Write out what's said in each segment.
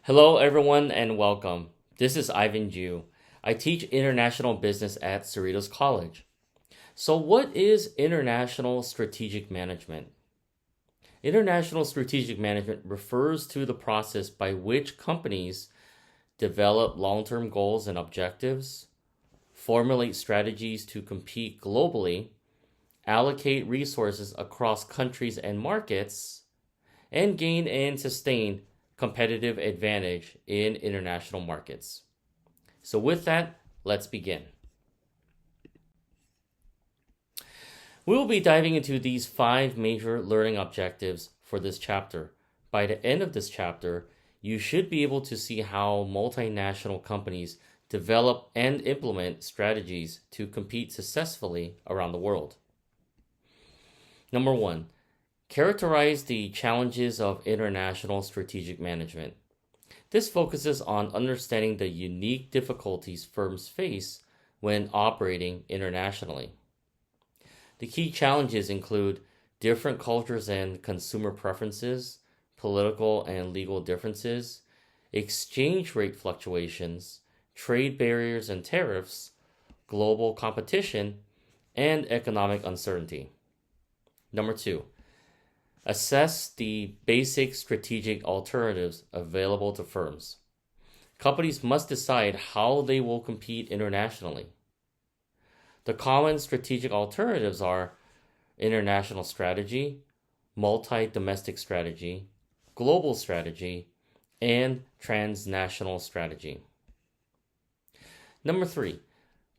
Hello, everyone, and welcome. This is Ivan Jue. I teach international business at Cerritos College. So, what is international strategic management? International strategic management refers to the process by which companies develop long term goals and objectives, formulate strategies to compete globally, allocate resources across countries and markets, and gain and sustain competitive advantage in international markets. So with that, let's begin. We will be diving into these 5 major learning objectives for this chapter. By the end of this chapter, you should be able to see how multinational companies develop and implement strategies to compete successfully around the world. Number 1. Characterize the challenges of international strategic management. This focuses on understanding the unique difficulties firms face when operating internationally. The key challenges include different cultures and consumer preferences, political and legal differences, exchange rate fluctuations, trade barriers and tariffs, global competition, and economic uncertainty. Number 2. Assess the basic strategic alternatives available to firms. Companies must decide how they will compete internationally. The common strategic alternatives are international strategy, multi-domestic strategy, global strategy, and transnational strategy. Number 3.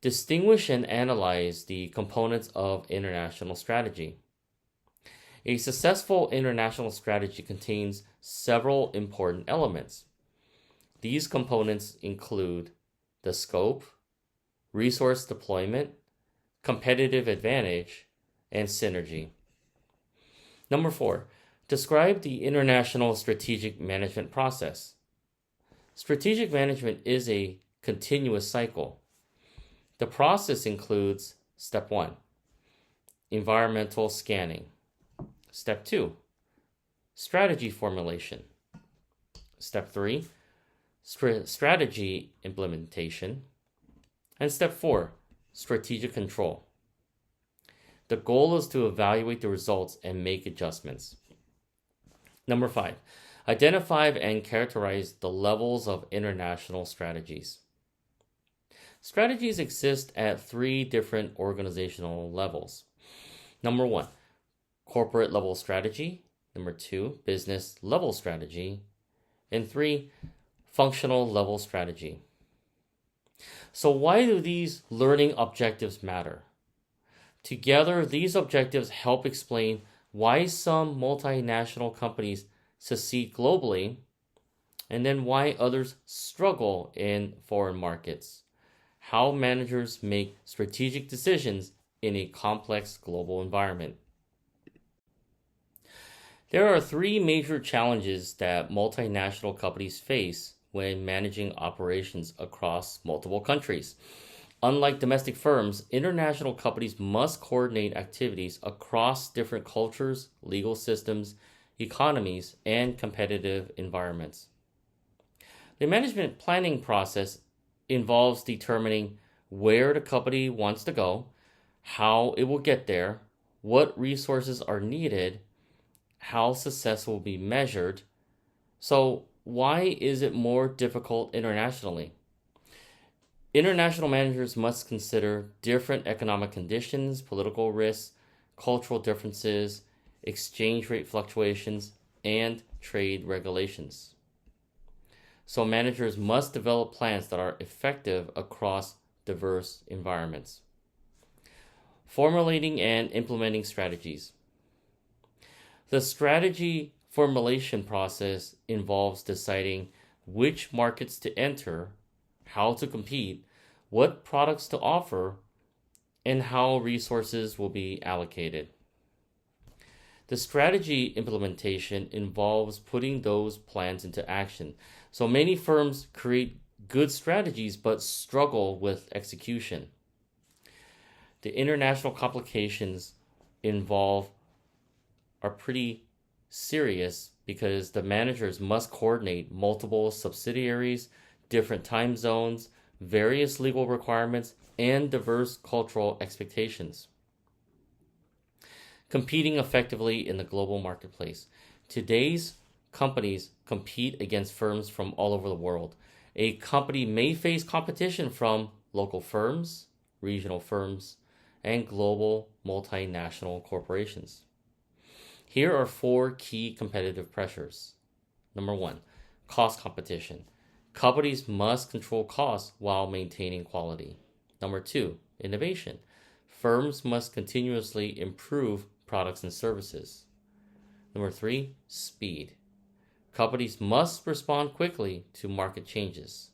Distinguish and analyze the components of international strategy. A successful international strategy contains several important elements. These components include the scope, resource deployment, competitive advantage, and synergy. Number 4, describe the international strategic management process. Strategic management is a continuous cycle. The process includes Step 1, environmental scanning. Step 2, strategy formulation. Step 3, strategy implementation. And Step 4, strategic control. The goal is to evaluate the results and make adjustments. Number 5, identify and characterize the levels of international strategies. Strategies exist at 3 different organizational levels. Number 1, corporate level strategy. Number 2, business level strategy. And 3, functional level strategy. So why do these learning objectives matter? Together, these objectives help explain why some multinational companies succeed globally and then why others struggle in foreign markets. How managers make strategic decisions in a complex global environment. There are 3 major challenges that multinational companies face when managing operations across multiple countries. Unlike domestic firms, international companies must coordinate activities across different cultures, legal systems, economies, and competitive environments. The management planning process involves determining where the company wants to go, how it will get there, what resources are needed, how success will be measured. So why is it more difficult internationally? International managers must consider different economic conditions, political risks, cultural differences, exchange rate fluctuations, and trade regulations. So managers must develop plans that are effective across diverse environments. Formulating and implementing strategies. The strategy formulation process involves deciding which markets to enter, how to compete, what products to offer, and how resources will be allocated. The strategy implementation involves putting those plans into action. So many firms create good strategies but struggle with execution. The international complications involved are pretty serious because the managers must coordinate multiple subsidiaries, different time zones, various legal requirements, and diverse cultural expectations. Competing effectively in the global marketplace. Today's companies compete against firms from all over the world. A company may face competition from local firms, regional firms, and global multinational corporations. Here are 4 key competitive pressures. Number 1, cost competition. Companies must control costs while maintaining quality. Number 2, innovation. Firms must continuously improve products and services. Number 3, speed. Companies must respond quickly to market changes.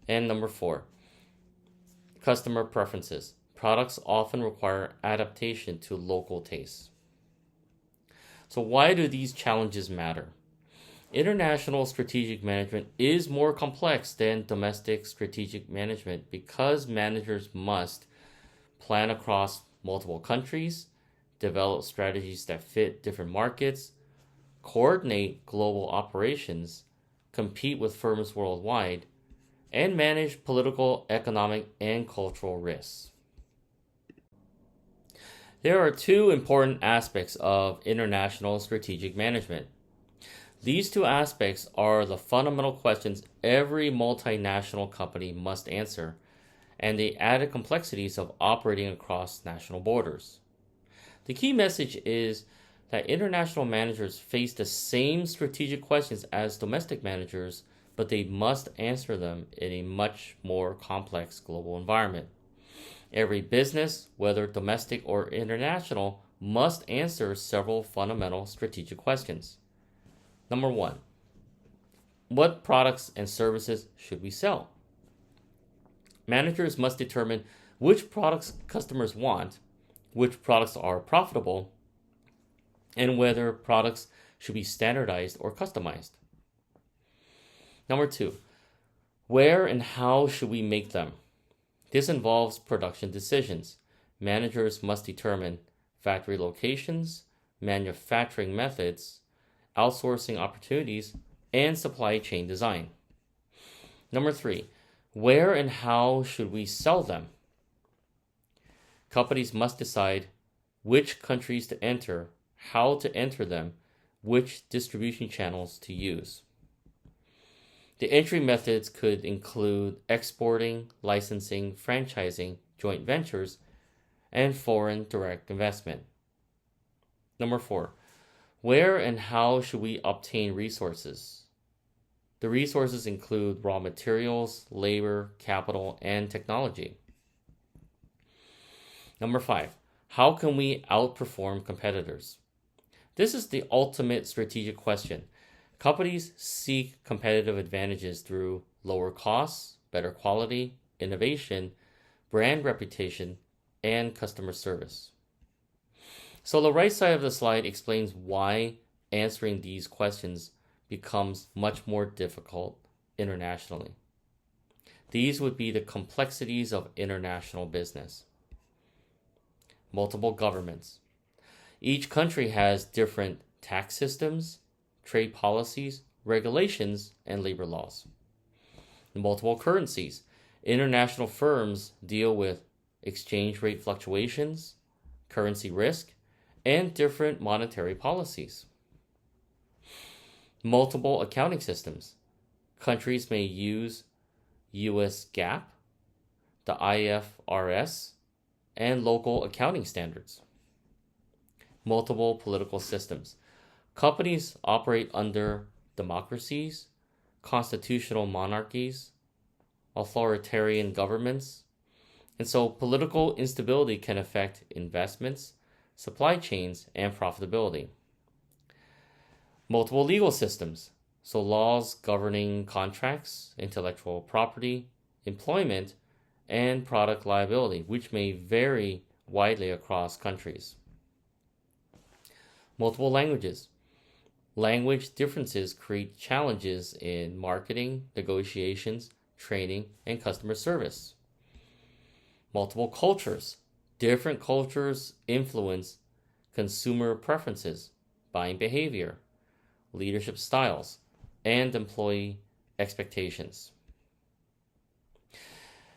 And number 4, customer preferences. Products often require adaptation to local tastes. So why do these challenges matter? International strategic management is more complex than domestic strategic management because managers must plan across multiple countries, develop strategies that fit different markets, coordinate global operations, compete with firms worldwide, and manage political, economic, and cultural risks. There are 2 important aspects of international strategic management. These 2 aspects are the fundamental questions every multinational company must answer, and the added complexities of operating across national borders. The key message is that international managers face the same strategic questions as domestic managers, but they must answer them in a much more complex global environment. Every business, whether domestic or international, must answer several fundamental strategic questions. Number 1, what products and services should we sell? Managers must determine which products customers want, which products are profitable, and whether products should be standardized or customized. Number 2, where and how should we make them? This involves production decisions. Managers must determine factory locations, manufacturing methods, outsourcing opportunities, and supply chain design. Number 3, where and how should we sell them? Companies must decide which countries to enter, how to enter them, which distribution channels to use. The entry methods could include exporting, licensing, franchising, joint ventures, and foreign direct investment. Number 4, where and how should we obtain resources? The resources include raw materials, labor, capital, and technology. Number 5, how can we outperform competitors? This is the ultimate strategic question. Companies seek competitive advantages through lower costs, better quality, innovation, brand reputation, and customer service. So the right side of the slide explains why answering these questions becomes much more difficult internationally. These would be the complexities of international business. Multiple governments. Each country has different tax systems, trade policies, regulations, and labor laws. Multiple currencies. International firms deal with exchange rate fluctuations, currency risk, and different monetary policies. Multiple accounting systems. Countries may use US GAAP, the IFRS, and local accounting standards. Multiple political systems. Companies operate under democracies, constitutional monarchies, authoritarian governments, and so political instability can affect investments, supply chains, and profitability. Multiple legal systems, so laws governing contracts, intellectual property, employment, and product liability, which may vary widely across countries. Multiple languages. Language differences create challenges in marketing, negotiations, training, and customer service. Multiple cultures. Different cultures influence consumer preferences, buying behavior, leadership styles, and employee expectations.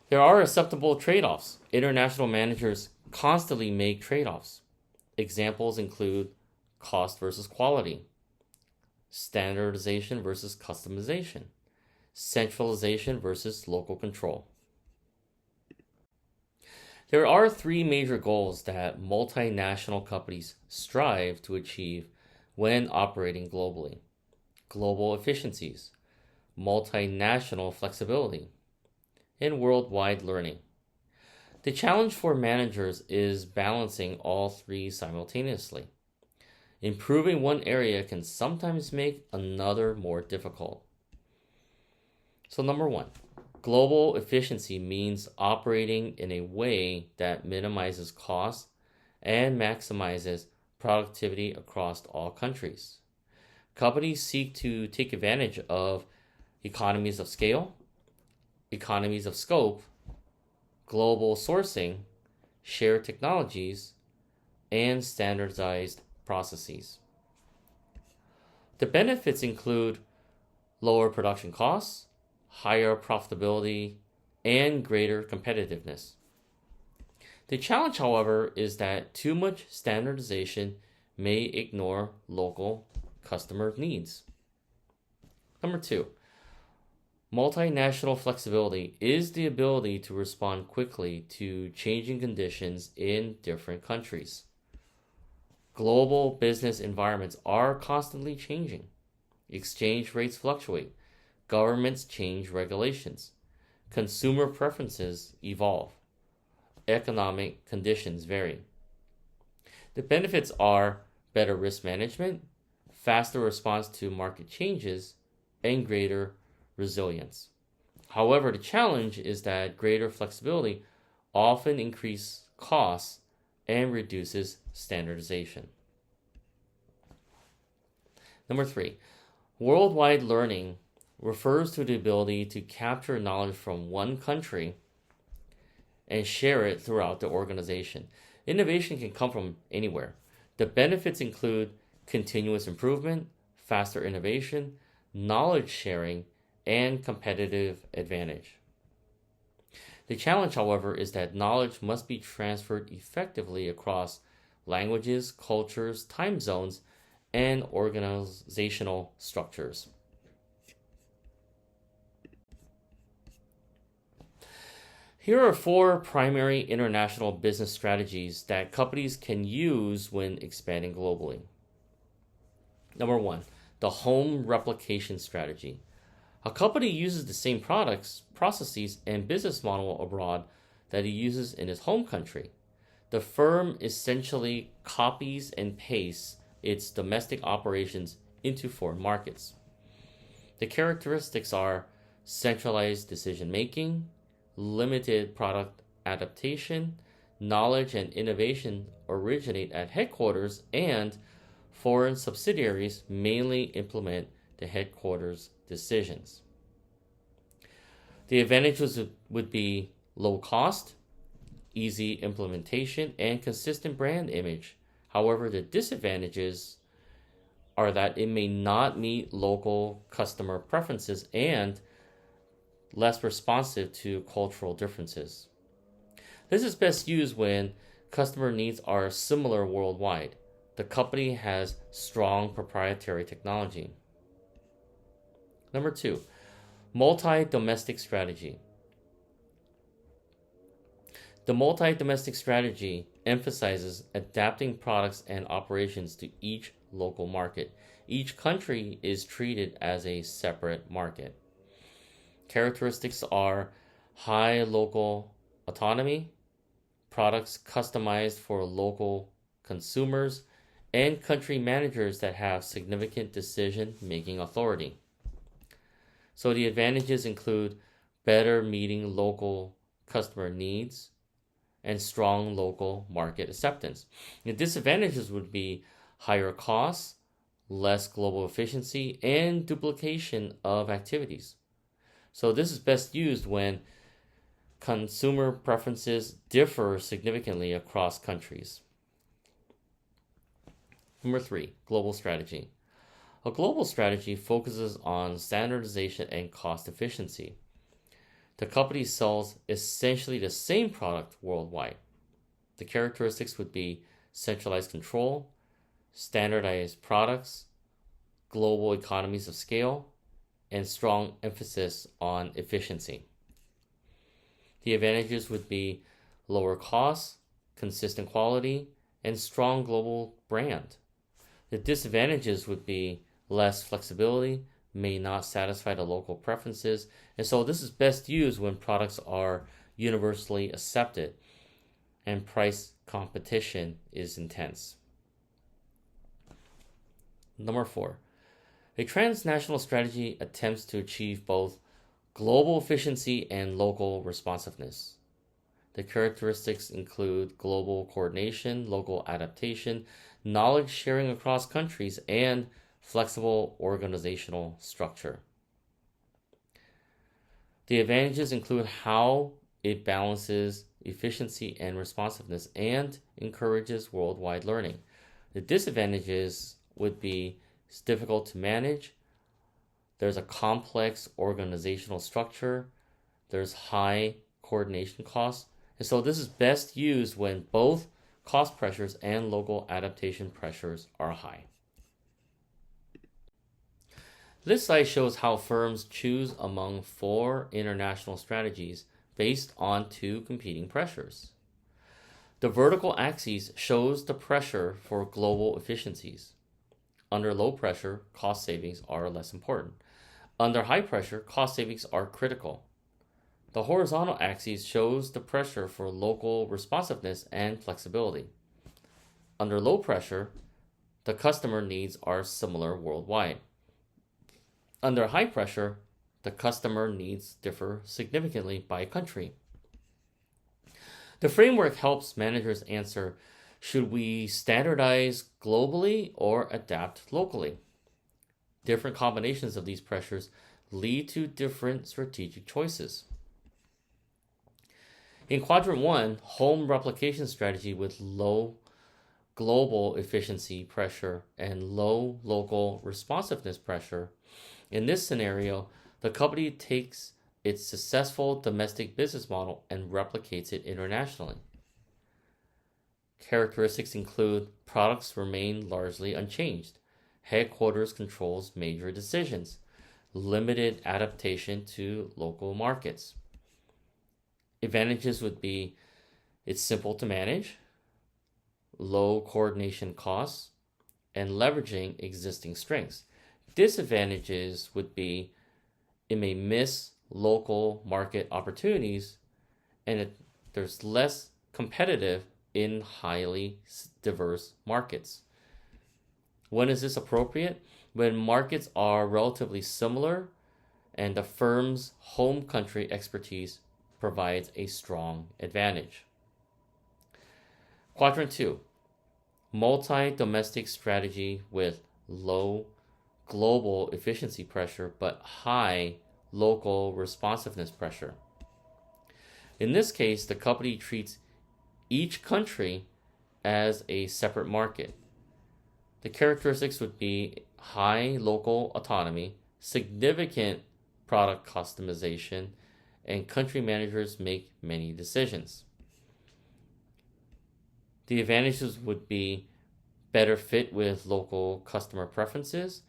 There are acceptable trade-offs. International managers constantly make trade-offs. Examples include cost versus quality, standardization versus customization, centralization versus local control. There are three major goals that multinational companies strive to achieve when operating globally: global efficiencies, multinational flexibility, and worldwide learning. The challenge for managers is balancing all three simultaneously. Improving one area can sometimes make another more difficult. So, number one, global efficiency means operating in a way that minimizes costs and maximizes productivity across all countries. Companies seek to take advantage of economies of scale, economies of scope, global sourcing, shared technologies, and standardized processes. The benefits include lower production costs, higher profitability, and greater competitiveness. The challenge, however, is that too much standardization may ignore local customer needs. Number two, multinational flexibility is the ability to respond quickly to changing conditions in different countries. Global business environments are constantly changing. Exchange rates fluctuate. Governments change regulations. Consumer preferences evolve. Economic conditions vary. The benefits are better risk management, faster response to market changes, and greater resilience. However, the challenge is that greater flexibility often increases costs and reduces standardization. Number three, worldwide learning refers to the ability to capture knowledge from one country and share it throughout the organization. Innovation can come from anywhere. The benefits include continuous improvement, faster innovation, knowledge sharing, and competitive advantage. The challenge, however, is that knowledge must be transferred effectively across languages, cultures, time zones, and organizational structures. Here are four primary international business strategies that companies can use when expanding globally. Number one, the home replication strategy. A company uses the same products, processes, and business model abroad that it uses in its home country. The firm essentially copies and pastes its domestic operations into foreign markets. The characteristics are centralized decision making, limited product adaptation, knowledge and innovation originate at headquarters, and foreign subsidiaries mainly implement the headquarters decisions. The advantages would be low cost, easy implementation, and consistent brand image. However, the disadvantages are that it may not meet local customer preferences and less responsive to cultural differences. This is best used when customer needs are similar worldwide. The company has strong proprietary technology. Number two, multi-domestic strategy. The multi-domestic strategy emphasizes adapting products and operations to each local market. Each country is treated as a separate market. Characteristics are high local autonomy, products customized for local consumers, and country managers that have significant decision-making authority. So the advantages include better meeting local customer needs and strong local market acceptance. The disadvantages would be higher costs, less global efficiency, and duplication of activities. So this is best used when consumer preferences differ significantly across countries. Number three, global strategy. A global strategy focuses on standardization and cost efficiency. The company sells essentially the same product worldwide. The characteristics would be centralized control, standardized products, global economies of scale, and strong emphasis on efficiency. The advantages would be lower costs, consistent quality, and strong global brand. The disadvantages would be less flexibility, may not satisfy the local preferences, and so this is best used when products are universally accepted and price competition is intense. Number 4, a transnational strategy attempts to achieve both global efficiency and local responsiveness. The characteristics include global coordination, local adaptation, knowledge sharing across countries, and flexible organizational structure. The advantages include how it balances efficiency and responsiveness and encourages worldwide learning. The disadvantages would be it's difficult to manage, there's a complex organizational structure, there's high coordination costs, and so this is best used when both cost pressures and local adaptation pressures are high. This slide shows how firms choose among 4 international strategies based on 2 competing pressures. The vertical axis shows the pressure for global efficiencies. Under low pressure, cost savings are less important. Under high pressure, cost savings are critical. The horizontal axis shows the pressure for local responsiveness and flexibility. Under low pressure, the customer needs are similar worldwide. Under high pressure, the customer needs differ significantly by country. The framework helps managers answer, should we standardize globally or adapt locally? Different combinations of these pressures lead to different strategic choices. In Quadrant 1, home replication strategy with low global efficiency pressure and low local responsiveness pressure. In this scenario, the company takes its successful domestic business model and replicates it internationally. Characteristics include products remain largely unchanged, headquarters controls major decisions, limited adaptation to local markets. Advantages would be it's simple to manage, low coordination costs, and leveraging existing strengths. Disadvantages would be it may miss local market opportunities and there's less competitive in highly diverse markets. When is this appropriate? When markets are relatively similar and the firm's home country expertise provides a strong advantage. Quadrant 2, multi-domestic strategy with low global efficiency pressure but high local responsiveness pressure. In this case, the company treats each country as a separate market. The characteristics would be high local autonomy, significant product customization, and country managers make many decisions. The advantages would be better fit with local customer preferences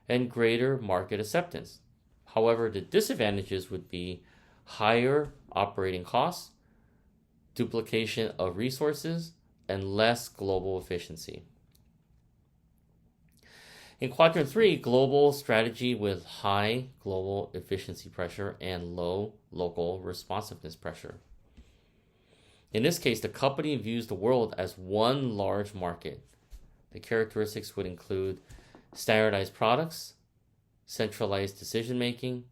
and greater market acceptance. However, the disadvantages would be higher operating costs, duplication of resources, and less global efficiency. In Quadrant 3, global strategy with high global efficiency pressure and low local responsiveness pressure. In this case, the company views the world as one large market. The characteristics would include standardized products, centralized decision-making,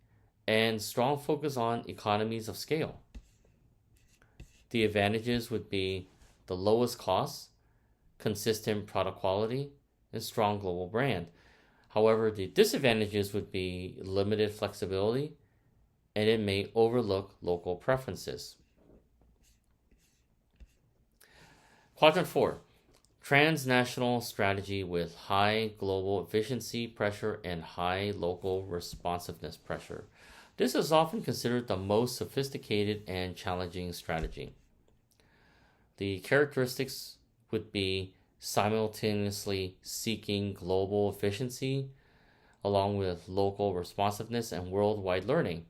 and strong focus on economies of scale. The advantages would be the lowest costs, consistent product quality, and strong global brand. However, the disadvantages would be limited flexibility, and it may overlook local preferences. Quadrant 4, Transnational strategy with high global efficiency pressure and high local responsiveness pressure. This is often considered the most sophisticated and challenging strategy. The characteristics would be simultaneously seeking global efficiency along with local responsiveness and worldwide learning.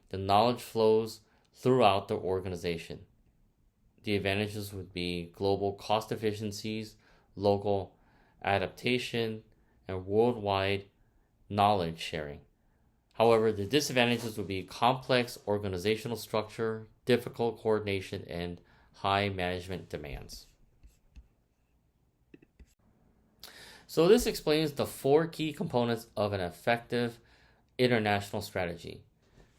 The knowledge flows throughout the organization. The advantages would be global cost efficiencies, local adaptation, and worldwide knowledge sharing. However, the disadvantages would be complex organizational structure, difficult coordination, and high management demands. So this explains the 4 key components of an effective international strategy.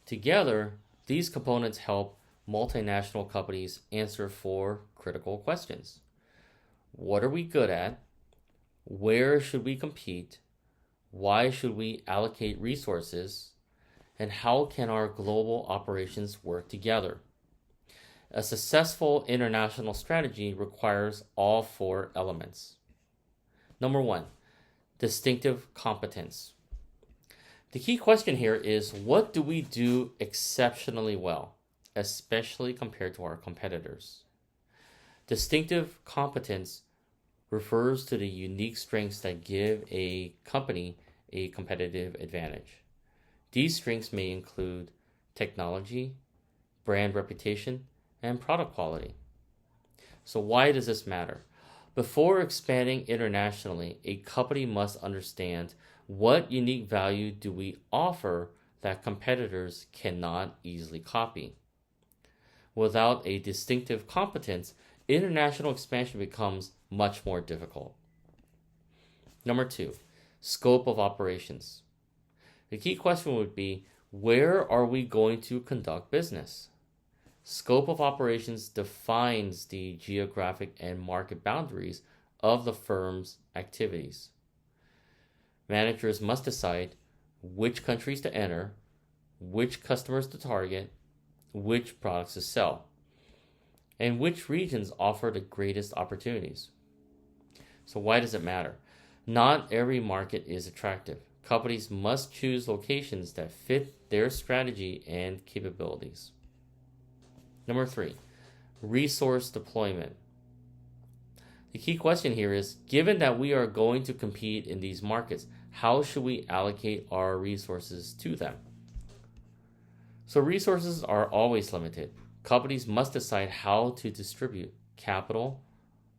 Together, these components help multinational companies answer 4 critical questions. What are we good at? Where should we compete? Why should we allocate resources? And how can our global operations work together? A successful international strategy requires all 4 elements. Number 1, distinctive competence. The key question here is, what do we do exceptionally well, especially compared to our competitors? Distinctive competence refers to the unique strengths that give a company a competitive advantage. These strengths may include technology, brand reputation, and product quality. So why does this matter? Before expanding internationally, a company must understand what unique value do we offer that competitors cannot easily copy. Without a distinctive competence, international expansion becomes much more difficult. Number 2, scope of operations. The key question would be, where are we going to conduct business? Scope of operations defines the geographic and market boundaries of the firm's activities. Managers must decide which countries to enter, which customers to target, which products to sell, and which regions offer the greatest opportunities. So why does it matter? Not every market is attractive. Companies must choose locations that fit their strategy and capabilities. Number 3, resource deployment. The key question here is, given that we are going to compete in these markets, how should we allocate our resources to them? So resources are always limited. Companies must decide how to distribute capital,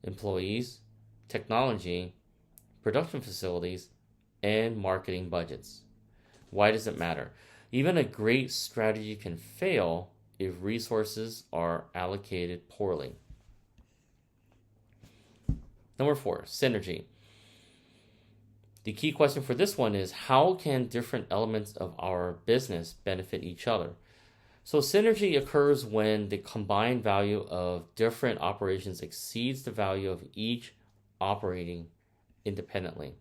employees, technology, production facilities, and marketing budgets. Why does it matter? Even a great strategy can fail if resources are allocated poorly. Number 4, synergy. The key question for this one is, how can different elements of our business benefit each other? So synergy occurs when the combined value of different operations exceeds the value of each operating independently.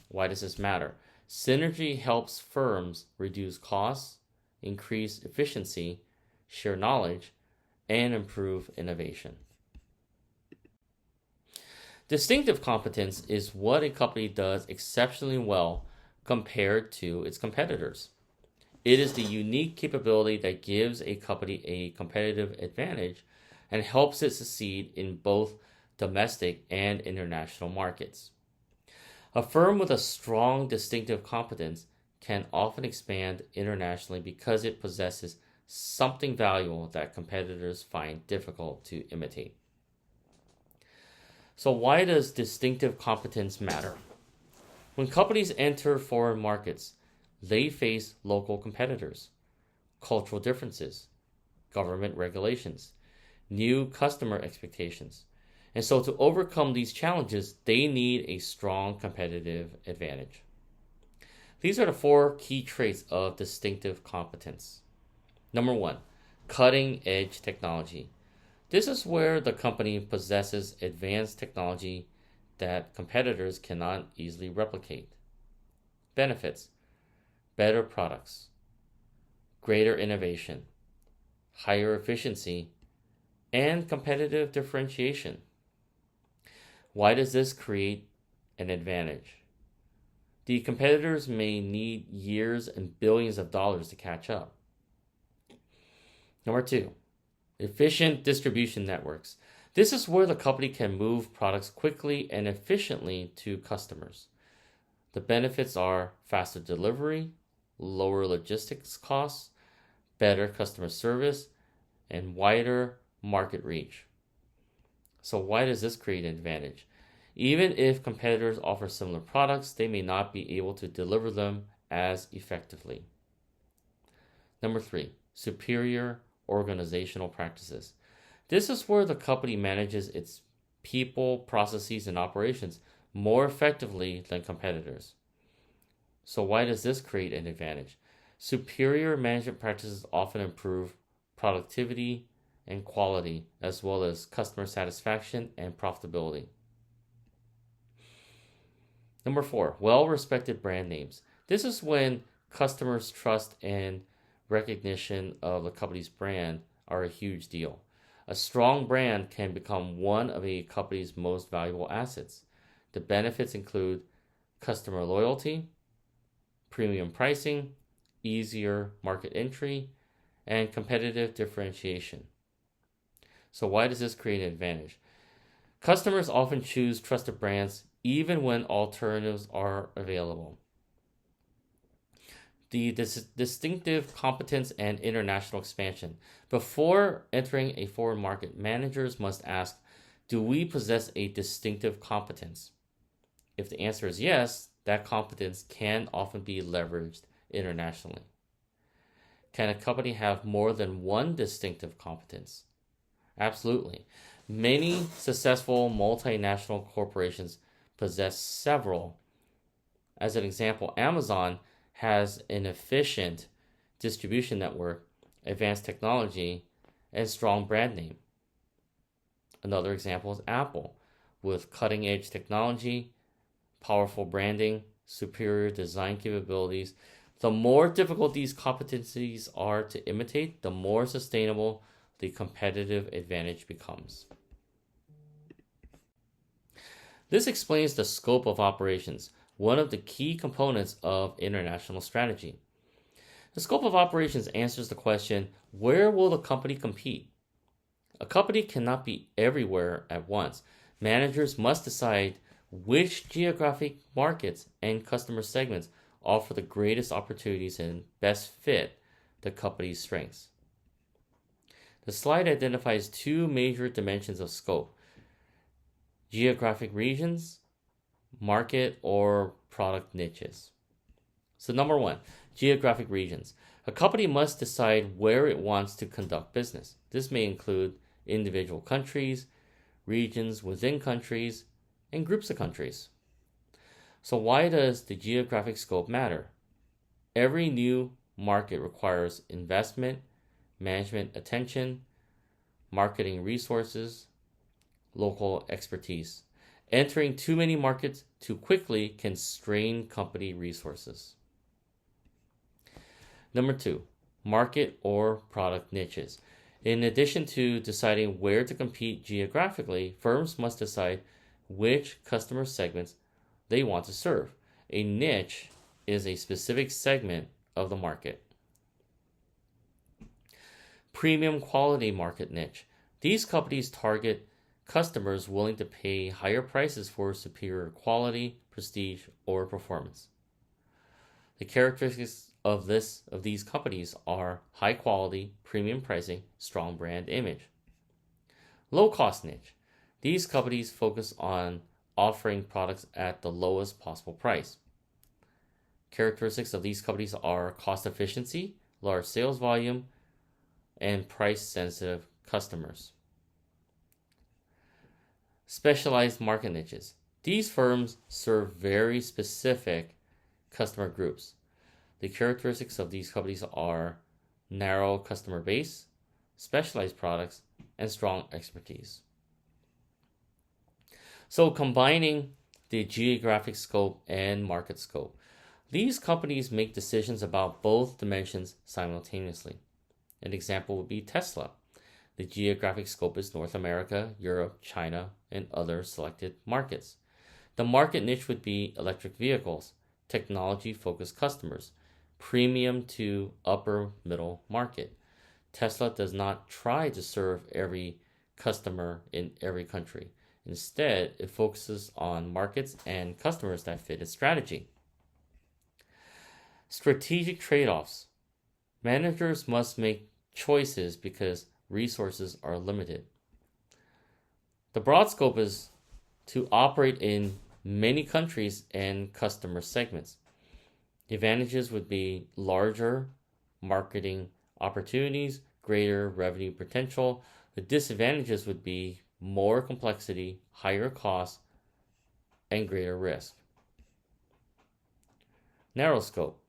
Why does this matter? Synergy helps firms reduce costs, increase efficiency, share knowledge, and improve innovation. Distinctive competence is what a company does exceptionally well compared to its competitors. It is the unique capability that gives a company a competitive advantage and helps it succeed in both domestic and international markets. A firm with a strong distinctive competence can often expand internationally because it possesses something valuable that competitors find difficult to imitate. So why does distinctive competence matter? When companies enter foreign markets, they face local competitors, cultural differences, government regulations, new customer expectations. And so to overcome these challenges, they need a strong competitive advantage. These are the 4 key traits of distinctive competence. Number 1, cutting-edge technology. This is where the company possesses advanced technology that competitors cannot easily replicate. Benefits: better products, greater innovation, higher efficiency, and competitive differentiation. Why does this create an advantage? The competitors may need years and billions of dollars to catch up. Number 2, efficient distribution networks. This is where the company can move products quickly and efficiently to customers. The benefits are faster delivery, lower logistics costs, better customer service, and wider market reach. So why does this create an advantage? Even if competitors offer similar products, they may not be able to deliver them as effectively. Number 3, superior organizational practices. This is where the company manages its people, processes, and operations more effectively than competitors. So why does this create an advantage? Superior management practices often improve productivity and quality, as well as customer satisfaction and profitability. Number 4, well-respected brand names. This is when customers' trust and recognition of the company's brand are a huge deal. A strong brand can become one of a company's most valuable assets. The benefits include customer loyalty, premium pricing, easier market entry, and competitive differentiation. So why does this create an advantage? Customers often choose trusted brands even when alternatives are available. The distinctive competence and international expansion. Before entering a foreign market, managers must ask, do we possess a distinctive competence? If the answer is yes, that competence can often be leveraged internationally. Can a company have more than one distinctive competence? Absolutely. Many successful multinational corporations possess several. As an example, Amazon has an efficient distribution network, advanced technology, and strong brand name. Another example is Apple, with cutting-edge technology, powerful branding, superior design capabilities. The more difficult these competencies are to imitate, the more sustainable the competitive advantage becomes. This explains the scope of operations, one of the key components of international strategy. The scope of operations answers the question, where will the company compete? A company cannot be everywhere at once. Managers must decide which geographic markets and customer segments offer the greatest opportunities and best fit the company's strengths. The slide identifies two major dimensions of scope: geographic regions, market or product niches. So number 1, geographic regions. A company must decide where it wants to conduct business. This may include individual countries, regions within countries, and groups of countries. So why does the geographic scope matter? Every new market requires investment, management attention, marketing resources, local expertise. Entering too many markets too quickly can strain company resources. Number 2, market or product niches. In addition to deciding where to compete geographically, firms must decide which customer segments they want to serve. A niche is a specific segment of the market. Premium quality market niche. These companies target customers willing to pay higher prices for superior quality, prestige, or performance. The characteristics of these companies are high quality, premium pricing, strong brand image. Low cost niche. These companies focus on offering products at the lowest possible price. Characteristics of these companies are cost efficiency, large sales volume, and price sensitive customers. Specialized market niches. These firms serve very specific customer groups. The characteristics of these companies are narrow customer base, specialized products, and strong expertise. So combining the geographic scope and market scope, these companies make decisions about both dimensions simultaneously. An example would be Tesla. The geographic scope is North America, Europe, China, and other selected markets. The market niche would be electric vehicles, technology-focused customers, premium to upper middle market. Tesla does not try to serve every customer in every country. Instead, it focuses on markets and customers that fit its strategy. Strategic trade-offs. Managers must make choices because resources are limited. The broad scope is to operate in many countries and customer segments. The advantages would be larger marketing opportunities, greater revenue potential. The disadvantages would be more complexity, higher costs, and greater risk. Narrow scope.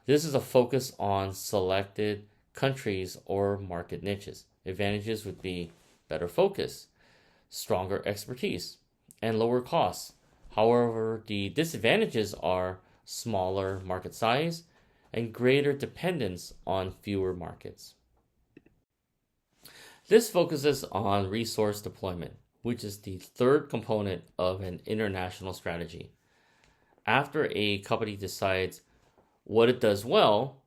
This is a focus on selected countries or market niches. Advantages would be better focus, stronger expertise, and lower costs. However, the disadvantages are smaller market size and greater dependence on fewer markets. This focuses on resource deployment, which is the third component of an international strategy. After a company decides what it does well,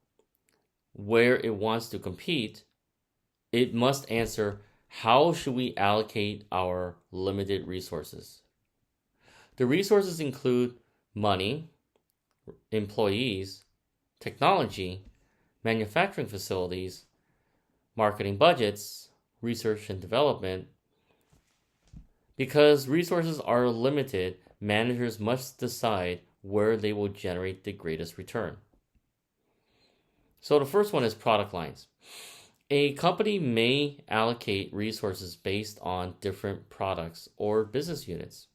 where it wants to compete, it must answer, how should we allocate our limited resources? The resources include money, employees, technology, manufacturing facilities, marketing budgets, research and development. Because resources are limited, managers must decide where they will generate the greatest return. So the first one is product lines. A company may allocate resources based on different products or business units.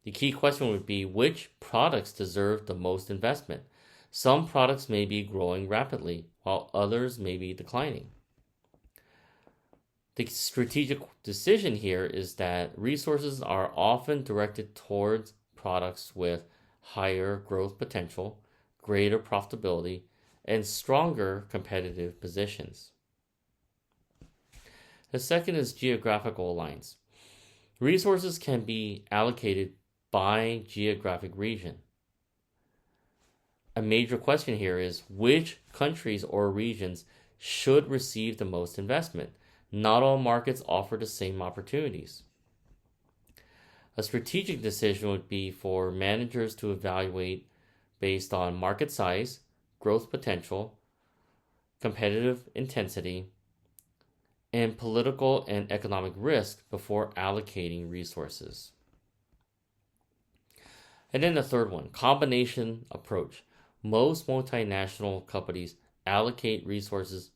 The key question would be, which products deserve the most investment? Some products may be growing rapidly, while others may be declining. The strategic decision here is that resources are often directed towards products with higher growth potential, greater profitability, and stronger competitive positions. The second is geographical lines. Resources can be allocated by geographic region. A major question here is, which countries or regions should receive the most investment? Not all markets offer the same opportunities. A strategic decision would be for managers to evaluate based on market size, growth potential, competitive intensity, and political and economic risk before allocating resources. And then the third one, combination approach. Most multinational companies allocate resources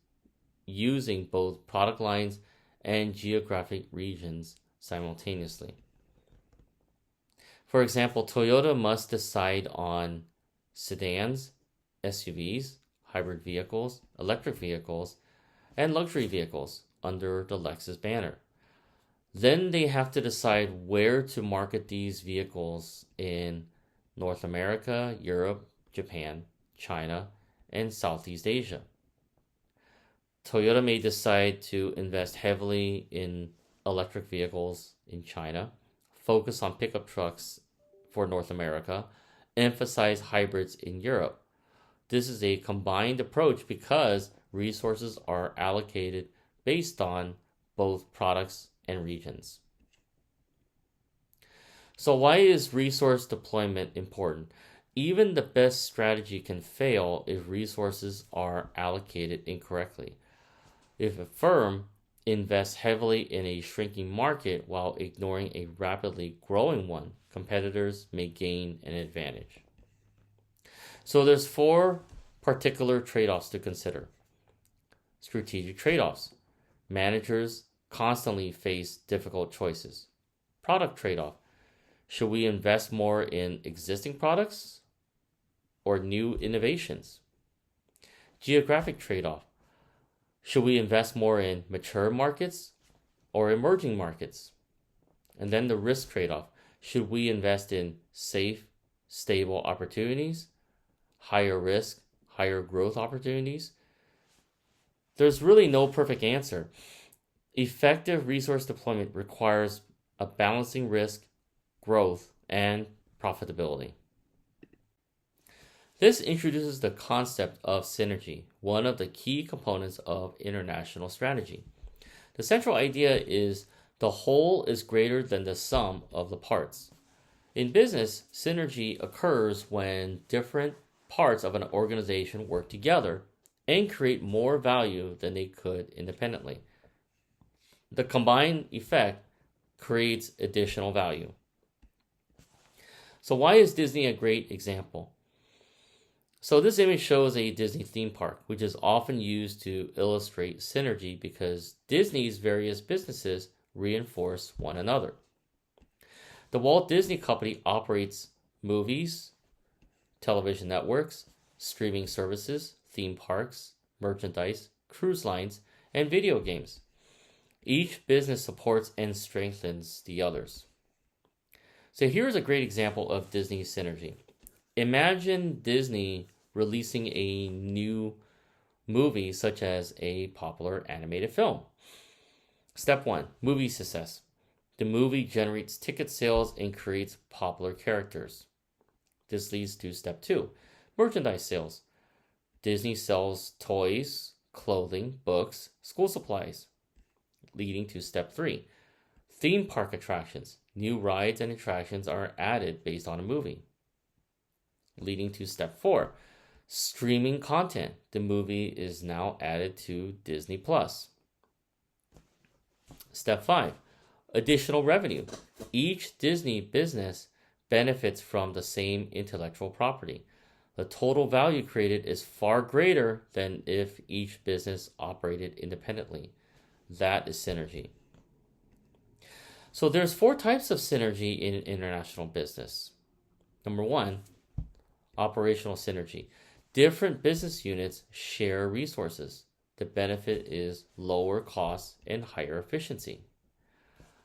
using both product lines and geographic regions simultaneously. For example, Toyota must decide on sedans, SUVs, hybrid vehicles, electric vehicles, and luxury vehicles under the Lexus banner. Then they have to decide where to market these vehicles in North America, Europe, Japan, China, and Southeast Asia. Toyota may decide to invest heavily in electric vehicles in China, focus on pickup trucks for North America, emphasize hybrids in Europe. This is a combined approach because resources are allocated based on both products and regions. So why is resource deployment important? Even the best strategy can fail if resources are allocated incorrectly. If a firm invests heavily in a shrinking market while ignoring a rapidly growing one, competitors may gain an advantage. So there's 4 particular trade-offs to consider. Strategic trade-offs. Managers constantly face difficult choices. Product trade-off. Should we invest more in existing products or new innovations? Geographic trade-off. Should we invest more in mature markets or emerging markets? And then the risk trade-off. Should we invest in safe, stable opportunities, higher risk, higher growth opportunities, There's really no perfect answer. Effective resource deployment requires a balancing risk, growth, and profitability. This introduces the concept of synergy, one of the key components of international strategy. The central idea is the whole is greater than the sum of the parts. In business, synergy occurs when different parts of an organization work together and create more value than they could independently. The combined effect creates additional value. So why is Disney a great example? So this image shows a Disney theme park, which is often used to illustrate synergy because Disney's various businesses reinforce one another. The Walt Disney Company operates movies, television networks, streaming services, theme parks, merchandise, cruise lines, and video games. Each business supports and strengthens the others. So here's a great example of Disney synergy. Imagine Disney releasing a new movie such as a popular animated film. Step 1, movie success. The movie generates ticket sales and creates popular characters. This leads to step 2, merchandise sales. Disney sells toys, clothing, books, school supplies, leading to step 3, theme park attractions. New rides and attractions are added based on a movie, leading to step 4, streaming content. The movie is now added to Disney Plus. Step 5, additional revenue. Each Disney business benefits from the same intellectual property. The total value created is far greater than if each business operated independently. That is synergy. So there's 4 types of synergy in international business. Number 1, operational synergy. Different business units share resources. The benefit is lower costs and higher efficiency.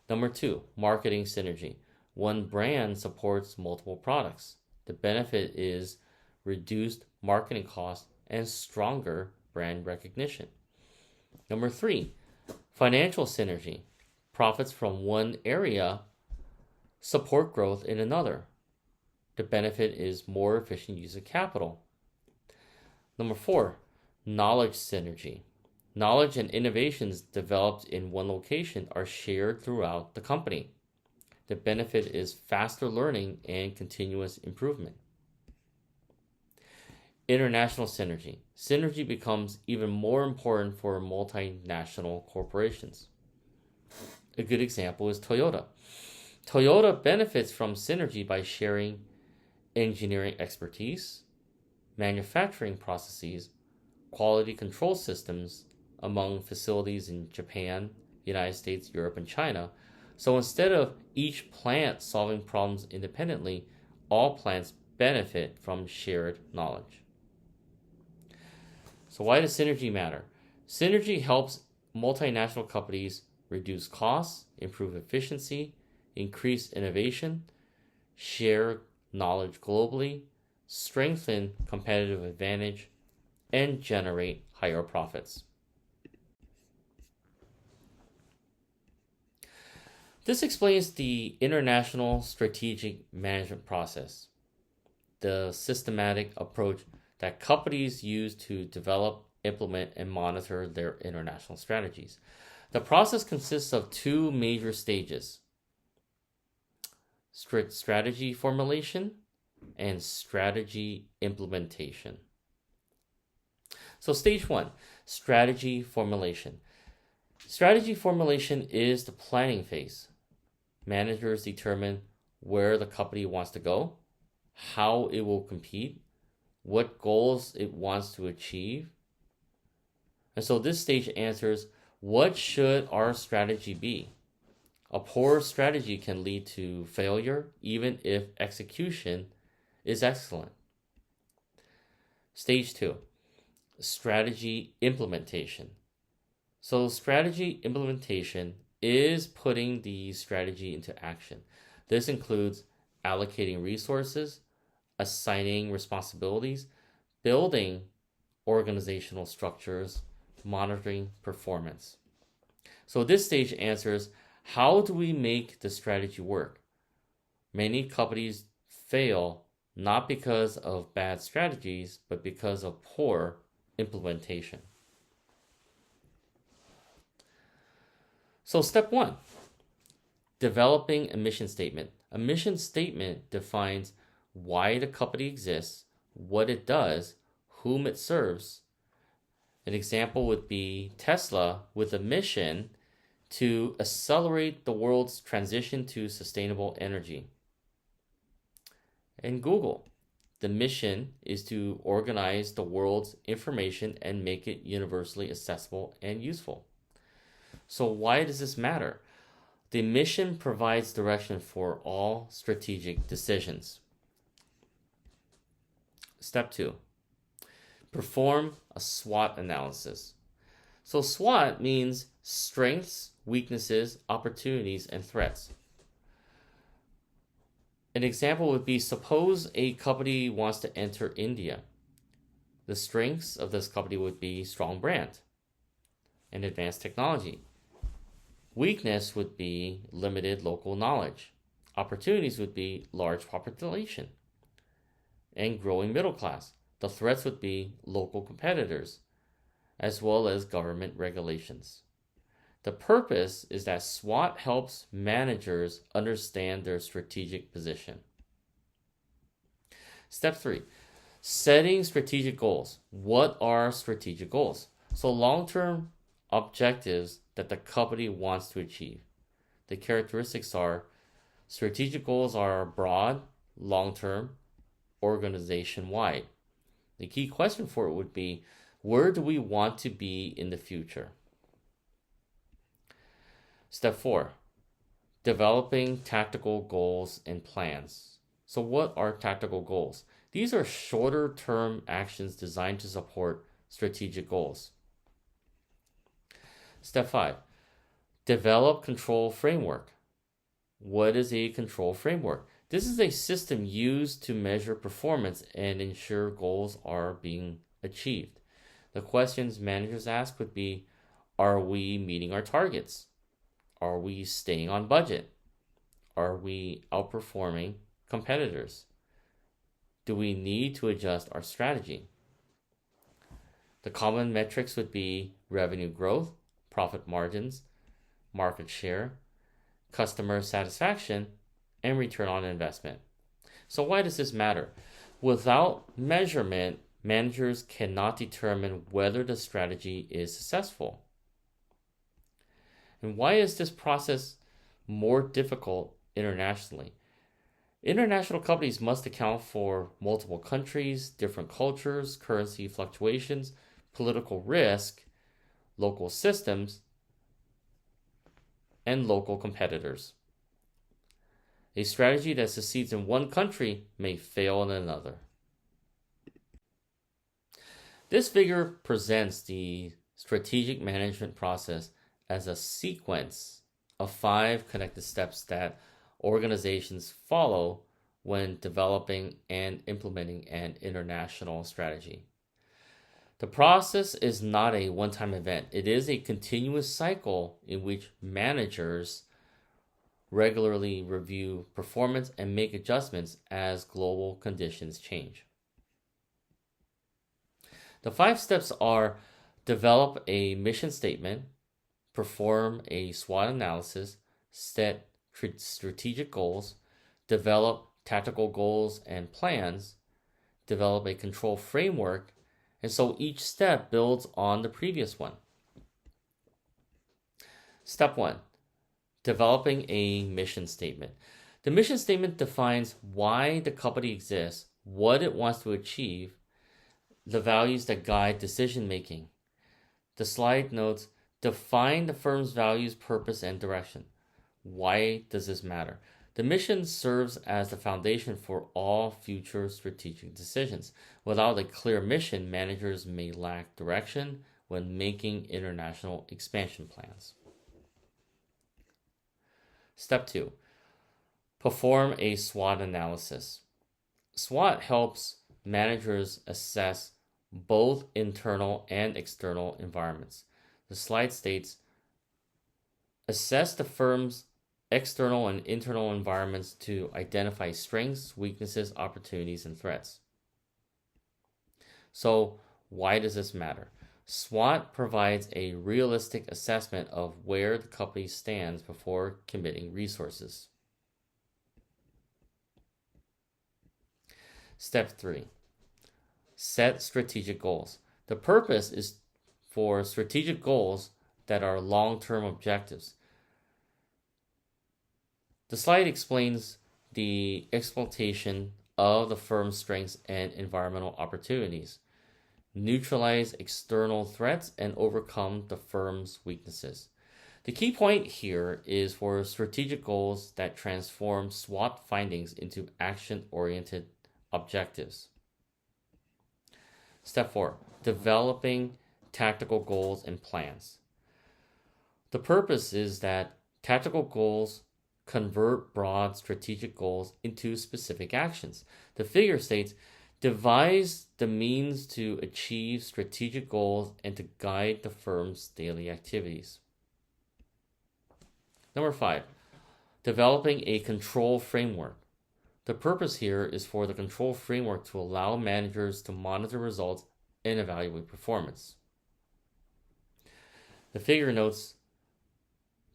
Number 2, marketing synergy. One brand supports multiple products. The benefit is reduced marketing costs and stronger brand recognition. Number 3, financial synergy. Profits from one area support growth in another. The benefit is more efficient use of capital. Number 4, knowledge synergy. Knowledge and innovations developed in one location are shared throughout the company. The benefit is faster learning and continuous improvement. International synergy. Synergy becomes even more important for multinational corporations. A good example is Toyota. Toyota benefits from synergy by sharing engineering expertise, manufacturing processes, quality control systems among facilities in Japan, United States, Europe, and China. So instead of each plant solving problems independently, all plants benefit from shared knowledge. So why does synergy matter? Synergy helps multinational companies reduce costs, improve efficiency, increase innovation, share knowledge globally, strengthen competitive advantage, and generate higher profits. This explains the international strategic management process, the systematic approach that companies use to develop, implement, and monitor their international strategies. The process consists of 2 major stages: strategy formulation and strategy implementation. So stage 1, strategy formulation. Strategy formulation is the planning phase. Managers determine where the company wants to go, how it will compete, what goals it wants to achieve. And so this stage answers, what should our strategy be? A poor strategy can lead to failure even if execution is excellent. Stage 2, strategy implementation. So strategy implementation is putting the strategy into action. This includes allocating resources, assigning responsibilities, building organizational structures, monitoring performance. So this stage answers, how do we make the strategy work? Many companies fail not because of bad strategies, but because of poor implementation. So step 1, developing a mission statement. A mission statement defines why the company exists, what it does, whom it serves. An example would be Tesla with a mission to accelerate the world's transition to sustainable energy. And Google, the mission is to organize the world's information and make it universally accessible and useful. So why does this matter? The mission provides direction for all strategic decisions. Step 2, perform a SWOT analysis. So SWOT means strengths, weaknesses, opportunities, and threats. An example would be, suppose a company wants to enter India. The strengths of this company would be strong brand and advanced technology. Weakness would be limited local knowledge. Opportunities would be large population and growing middle class. The threats would be local competitors, as well as government regulations. The purpose is that SWOT helps managers understand their strategic position. Step 3, setting strategic goals. What are strategic goals? So long-term objectives that the company wants to achieve. The characteristics are, strategic goals are broad, long-term, organization-wide. The key question for it would be, where do we want to be in the future? Step 4, developing tactical goals and plans. So what are tactical goals? These are shorter term actions designed to support strategic goals. Step 5, develop control framework. What is a control framework? This is a system used to measure performance and ensure goals are being achieved. The questions managers ask would be, are we meeting our targets? Are we staying on budget? Are we outperforming competitors? Do we need to adjust our strategy? The common metrics would be revenue growth, profit margins, market share, customer satisfaction, and return on investment. So why does this matter? Without measurement, managers cannot determine whether the strategy is successful. And why is this process more difficult internationally? International companies must account for multiple countries, different cultures, currency fluctuations, political risk, local systems, and local competitors. A strategy that succeeds in one country may fail in another. This figure presents the strategic management process as a sequence of 5 connected steps that organizations follow when developing and implementing an international strategy. The process is not a one-time event. It is a continuous cycle in which managers regularly review performance and make adjustments as global conditions change. The 5 steps are: develop a mission statement, perform a SWOT analysis, set strategic goals, develop tactical goals and plans, develop a control framework, and so each step builds on the previous one. Step 1, developing a mission statement. The mission statement defines why the company exists, what it wants to achieve, the values that guide decision making. The slide notes, define the firm's values, purpose, and direction. Why does this matter? The mission serves as the foundation for all future strategic decisions. Without a clear mission, managers may lack direction when making international expansion plans. Step 2, perform a SWOT analysis. SWOT helps managers assess both internal and external environments. The slide states, assess the firm's external and internal environments to identify strengths, weaknesses, opportunities, and threats. So, why does this matter? SWOT provides a realistic assessment of where the company stands before committing resources. Step 3. Set strategic goals. The purpose is for strategic goals that are long-term objectives. The slide explains the exploitation of the firm's strengths and environmental opportunities, neutralize external threats, and overcome the firm's weaknesses. The key point here is for strategic goals that transform SWOT findings into action-oriented objectives. Step 4. Developing tactical goals and plans. The purpose is that tactical goals convert broad strategic goals into specific actions. The figure states, devise the means to achieve strategic goals and to guide the firm's daily activities. Number 5, developing a control framework. The purpose here is for the control framework to allow managers to monitor results and evaluate performance. The figure notes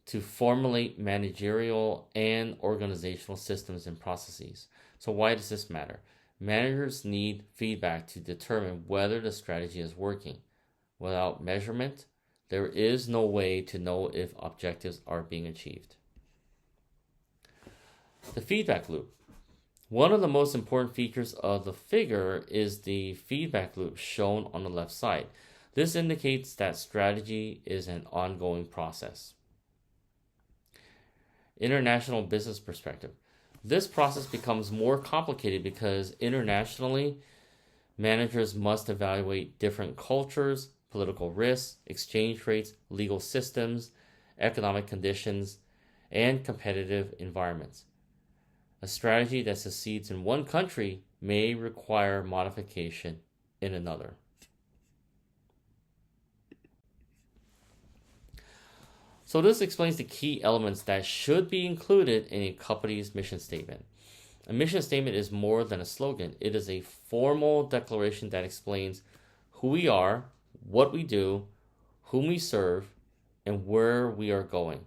to formulate managerial and organizational systems and processes. So why does this matter? Managers need feedback to determine whether the strategy is working. Without measurement, there is no way to know if objectives are being achieved. The feedback loop. One of the most important features of the figure is the feedback loop shown on the left side. This indicates that strategy is an ongoing process. International business perspective. This process becomes more complicated because internationally, managers must evaluate different cultures, political risks, exchange rates, legal systems, economic conditions, and competitive environments. A strategy that succeeds in one country may require modification in another. So this explains the key elements that should be included in a company's mission statement. A mission statement is more than a slogan. It is a formal declaration that explains who we are, what we do, whom we serve, and where we are going.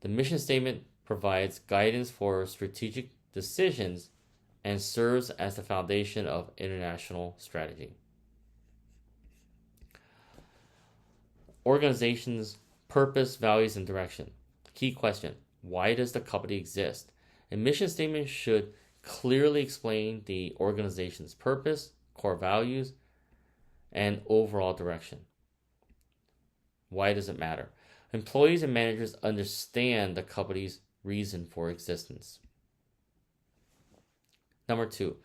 The mission statement provides guidance for strategic decisions and serves as the foundation of international strategy. Organizations' purpose, values, and direction. Key question: why does the company exist? A mission statement should clearly explain the organization's purpose, core values, and overall direction. Why does it matter? Employees and managers understand the company's reason for existence. Number 2,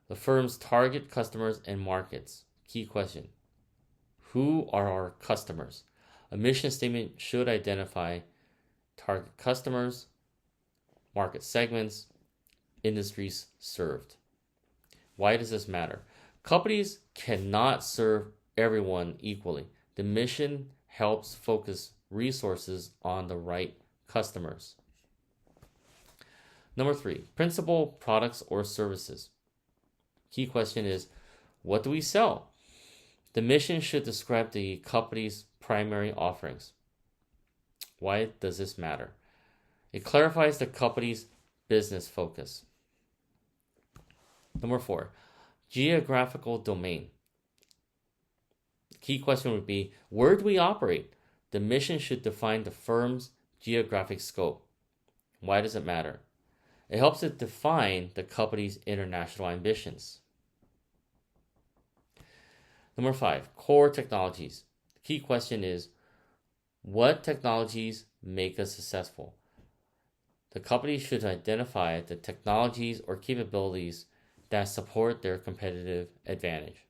the firm's target customers and markets. Key question: who are our customers? A mission statement should identify target customers, market segments, industries served. Why does this matter? Companies cannot serve everyone equally. The mission helps focus resources on the right customers. Number 3, principal products or services. Key question is, what do we sell? The mission should describe the company's primary offerings. Why does this matter? It clarifies the company's business focus. Number 4, geographical domain. Key question would be, where do we operate? The mission should define the firm's geographic scope. Why does it matter? It helps it define the company's international ambitions. Number 5, core technologies. The key question is, what technologies make us successful? The company should identify the technologies or capabilities that support their competitive advantage.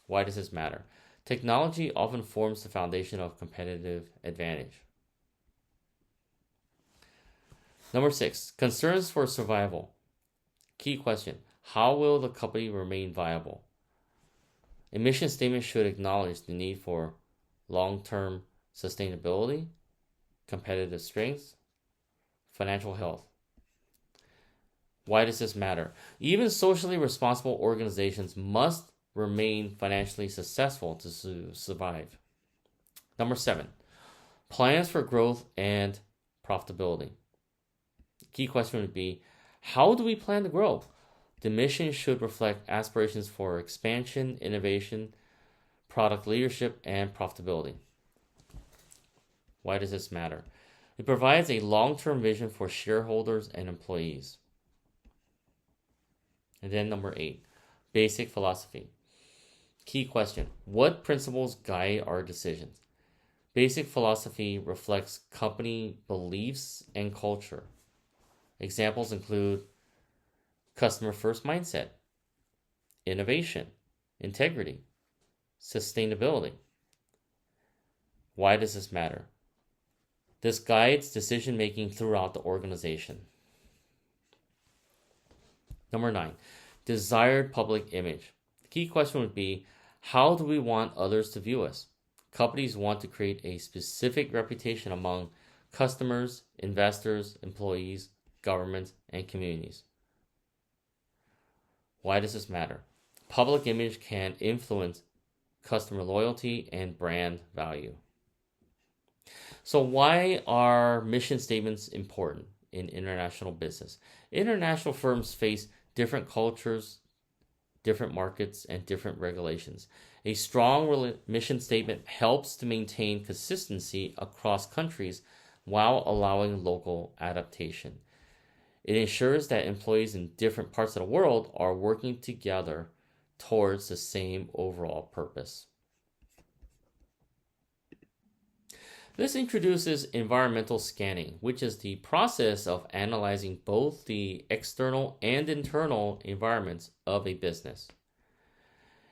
Why does this matter? Technology often forms the foundation of competitive advantage. Number 6, concerns for survival. Key question: how will the company remain viable? A mission statement should acknowledge the need for long-term sustainability, competitive strength, financial health. Why does this matter? Even socially responsible organizations must remain financially successful to survive. Number 7, plans for growth and profitability. Key question would be, how do we plan to grow? The mission should reflect aspirations for expansion, innovation, product leadership, and profitability. Why does this matter? It provides a long-term vision for shareholders and employees. And then number 8, basic philosophy. Key question, what principles guide our decisions? Basic philosophy reflects company beliefs and culture. Examples include customer first mindset, innovation, integrity, sustainability. Why does this matter? This guides decision making throughout the organization. Number 9, desired public image. The key question would be, how do we want others to view us? Companies want to create a specific reputation among customers, investors, employees, governments, and communities. Why does this matter? Public image can influence customer loyalty and brand value. So why are mission statements important in international business? International firms face different cultures, different markets, and different regulations. A strong mission statement helps to maintain consistency across countries while allowing local adaptation. It ensures that employees in different parts of the world are working together towards the same overall purpose. This introduces environmental scanning, which is the process of analyzing both the external and internal environments of a business.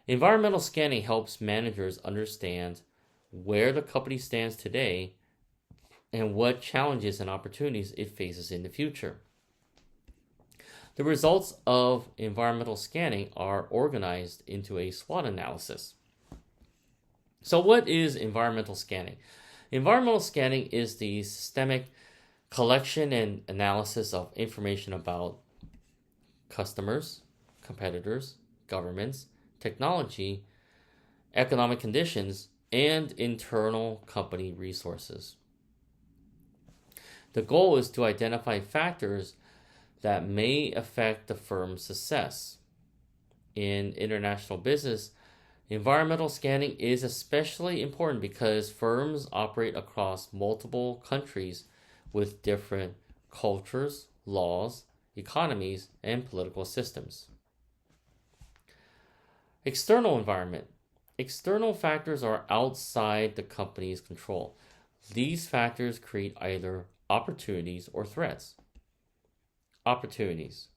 Environmental scanning helps managers understand where the company stands today and what challenges and opportunities it faces in the future. The results of environmental scanning are organized into a SWOT analysis. So what is environmental scanning? Environmental scanning is the systemic collection and analysis of information about customers, competitors, governments, technology, economic conditions, and internal company resources. The goal is to identify factors that may affect the firm's success. In international business, environmental scanning is especially important because firms operate across multiple countries with different cultures, laws, economies, and political systems. External environment. External factors are outside the company's control. These factors create either opportunities or threats. Opportunities.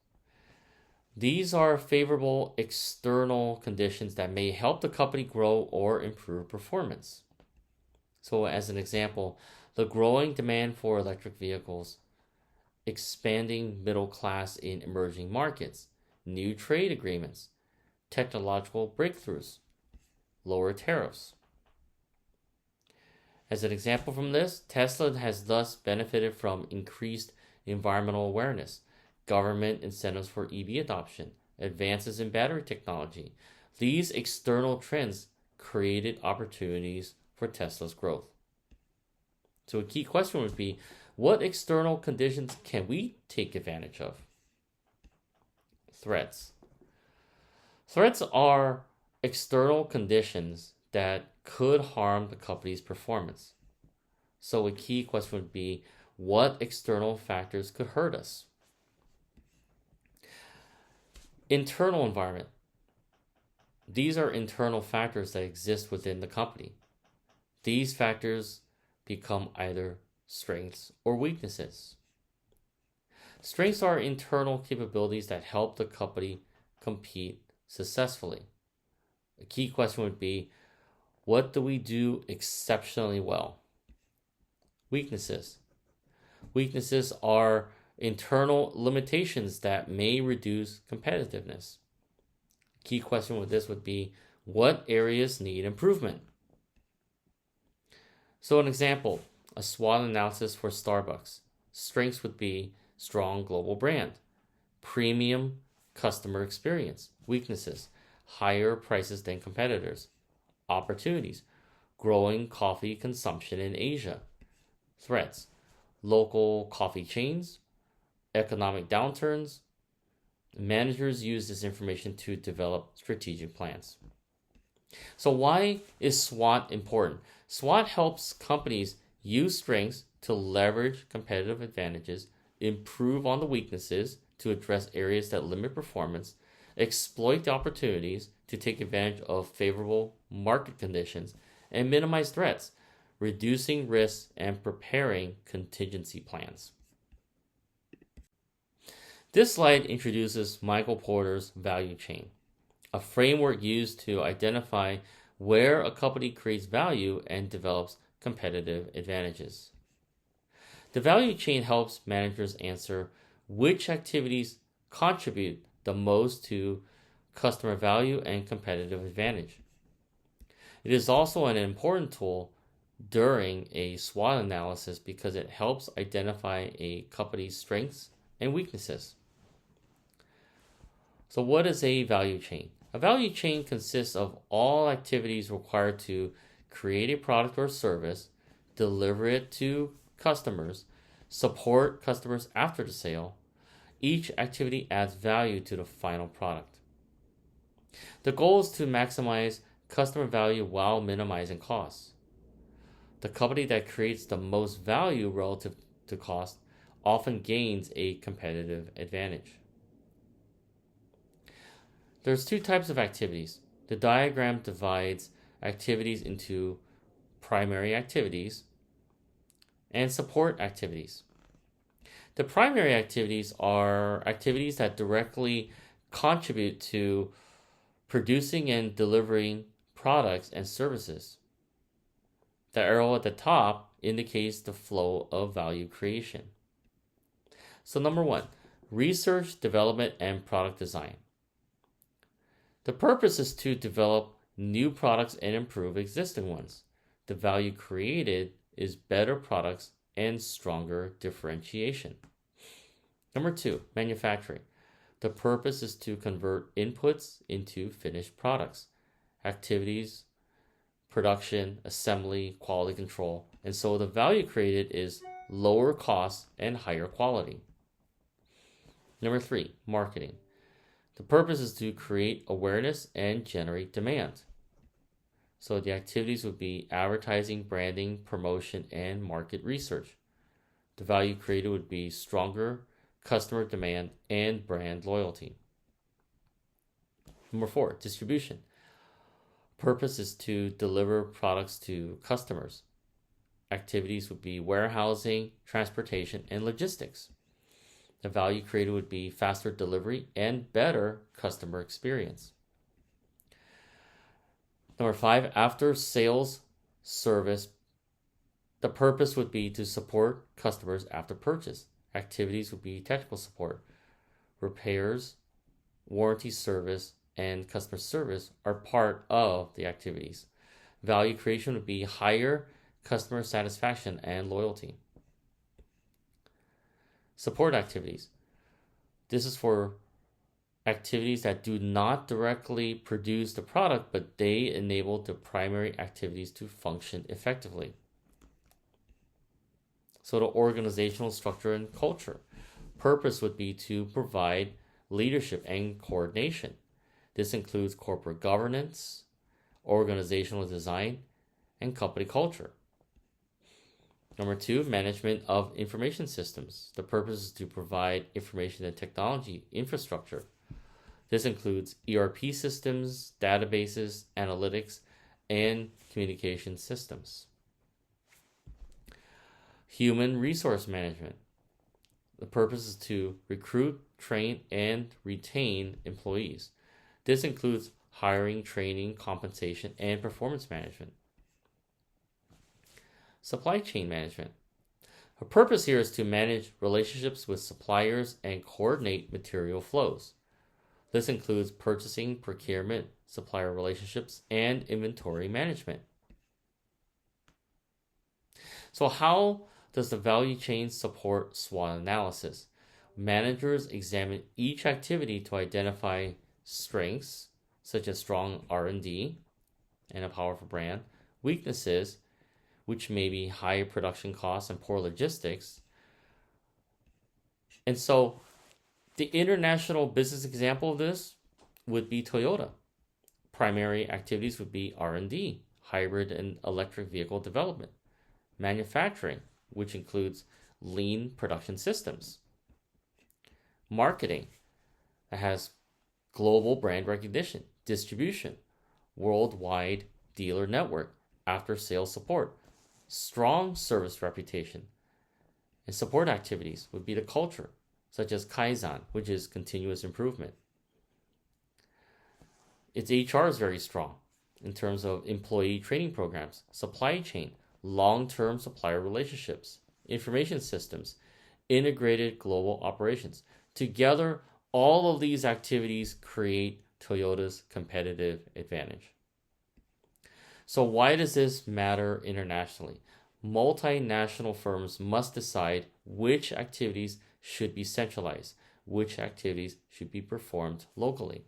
These are favorable external conditions that may help the company grow or improve performance. So as an example, the growing demand for electric vehicles, expanding middle class in emerging markets, new trade agreements, technological breakthroughs, lower tariffs. As an example from this, Tesla has thus benefited from increased environmental awareness, government incentives for EV adoption, advances in battery technology. These external trends created opportunities for Tesla's growth. So a key question would be, what external conditions can we take advantage of? Threats. Threats are external conditions that could harm the company's performance. So a key question would be, what external factors could hurt us? Internal environment. These are internal factors that exist within the company. These factors become either strengths or weaknesses. Strengths are internal capabilities that help the company compete successfully. A key question would be, what do we do exceptionally well? Weaknesses. Weaknesses are internal limitations that may reduce competitiveness. Key question with this would be, What areas need improvement? So an example, a SWOT analysis for Starbucks. Strengths would be strong global brand, premium customer experience. Weaknesses, higher prices than competitors. Opportunities, growing coffee consumption in Asia. Threats, local coffee chains, economic downturns. Managers use this information to develop strategic plans. So why is SWOT important? SWOT helps companies use strengths to leverage competitive advantages, improve on the weaknesses to address areas that limit performance, exploit the opportunities to take advantage of favorable market conditions, and minimize threats, reducing risks and preparing contingency plans. This slide introduces Michael Porter's value chain, a framework used to identify where a company creates value and develops competitive advantages. The value chain helps managers answer which activities contribute the most to customer value and competitive advantage. It is also an important tool during a SWOT analysis because it helps identify a company's strengths and weaknesses. So what is a value chain? A value chain consists of all activities required to create a product or service, deliver it to customers, support customers after the sale. Each activity adds value to the final product. The goal is to maximize customer value while minimizing costs. The company that creates the most value relative to cost often gains a competitive advantage. There's two types of activities. The diagram divides activities into primary activities and support activities. The primary activities are activities that directly contribute to producing and delivering products and services. The arrow at the top indicates the flow of value creation. So number one, research, development, and product design. The purpose is to develop new products and improve existing ones. The value created is better products and stronger differentiation. Number two, manufacturing. The purpose is to convert inputs into finished products. Activities, production, assembly, quality control. And so the value created is lower costs and higher quality. Number three, marketing. The purpose is to create awareness and generate demand. So the activities would be advertising, branding, promotion, and market research. The value created would be stronger customer demand and brand loyalty. Number four, distribution. Purpose is to deliver products to customers. Activities would be warehousing, transportation, and logistics. The value created would be faster delivery and better customer experience. Number five, after sales service. The purpose would be to support customers after purchase. Activities would be technical support. Repairs, warranty service, and customer service are part of the activities. Value creation would be higher customer satisfaction and loyalty. Support activities. This is for activities that do not directly produce the product, but they enable the primary activities to function effectively. So the organizational structure and culture. Purpose would be to provide leadership and coordination. This includes corporate governance, organizational design, and company culture. Number two, management of information systems. The purpose is to provide information and technology infrastructure. This includes ERP systems, databases, analytics, and communication systems. Human resource management. The purpose is to recruit, train, and retain employees. This includes hiring, training, compensation, and performance management. Supply chain management. Her purpose here is to manage relationships with suppliers and coordinate material flows. This includes purchasing, procurement, supplier relationships, and inventory management. So how does the value chain support SWOT analysis? Managers examine each activity to identify strengths, such as strong R&D and a powerful brand, weaknesses, which may be high production costs and poor logistics. And so the international business example of this would be Toyota. Primary activities would be R&D, hybrid and electric vehicle development, manufacturing, which includes lean production systems, marketing, that has global brand recognition, distribution, worldwide dealer network, after sales support, strong service reputation, and support activities would be the culture, such as Kaizen, which is continuous improvement. Its HR is very strong in terms of employee training programs, supply chain, long-term supplier relationships, information systems, integrated global operations. Together, all of these activities create Toyota's competitive advantage. So why does this matter internationally? Multinational firms must decide which activities should be centralized, which activities should be performed locally.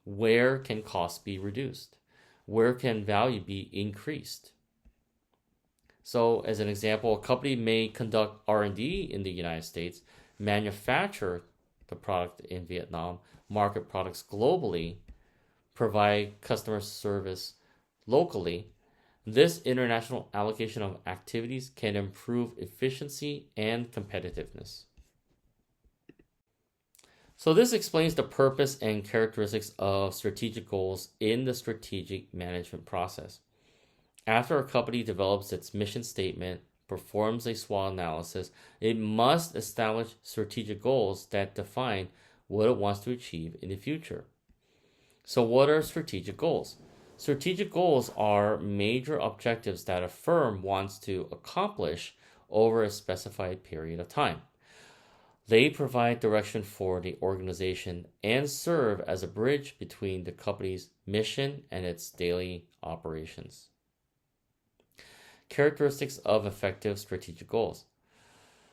Where can costs be reduced? Where can value be increased? So as an example, a company may conduct R&D in the United States, manufacture the product in Vietnam, market products globally, provide customer service locally. This international allocation of activities can improve efficiency and competitiveness. So this explains the purpose and characteristics of strategic goals in the strategic management process. After a company develops its mission statement, performs a SWOT analysis, it must establish strategic goals that define what it wants to achieve in the future. So what are strategic goals? Strategic goals are major objectives that a firm wants to accomplish over a specified period of time. They provide direction for the organization and serve as a bridge between the company's mission and its daily operations. Characteristics of effective strategic goals.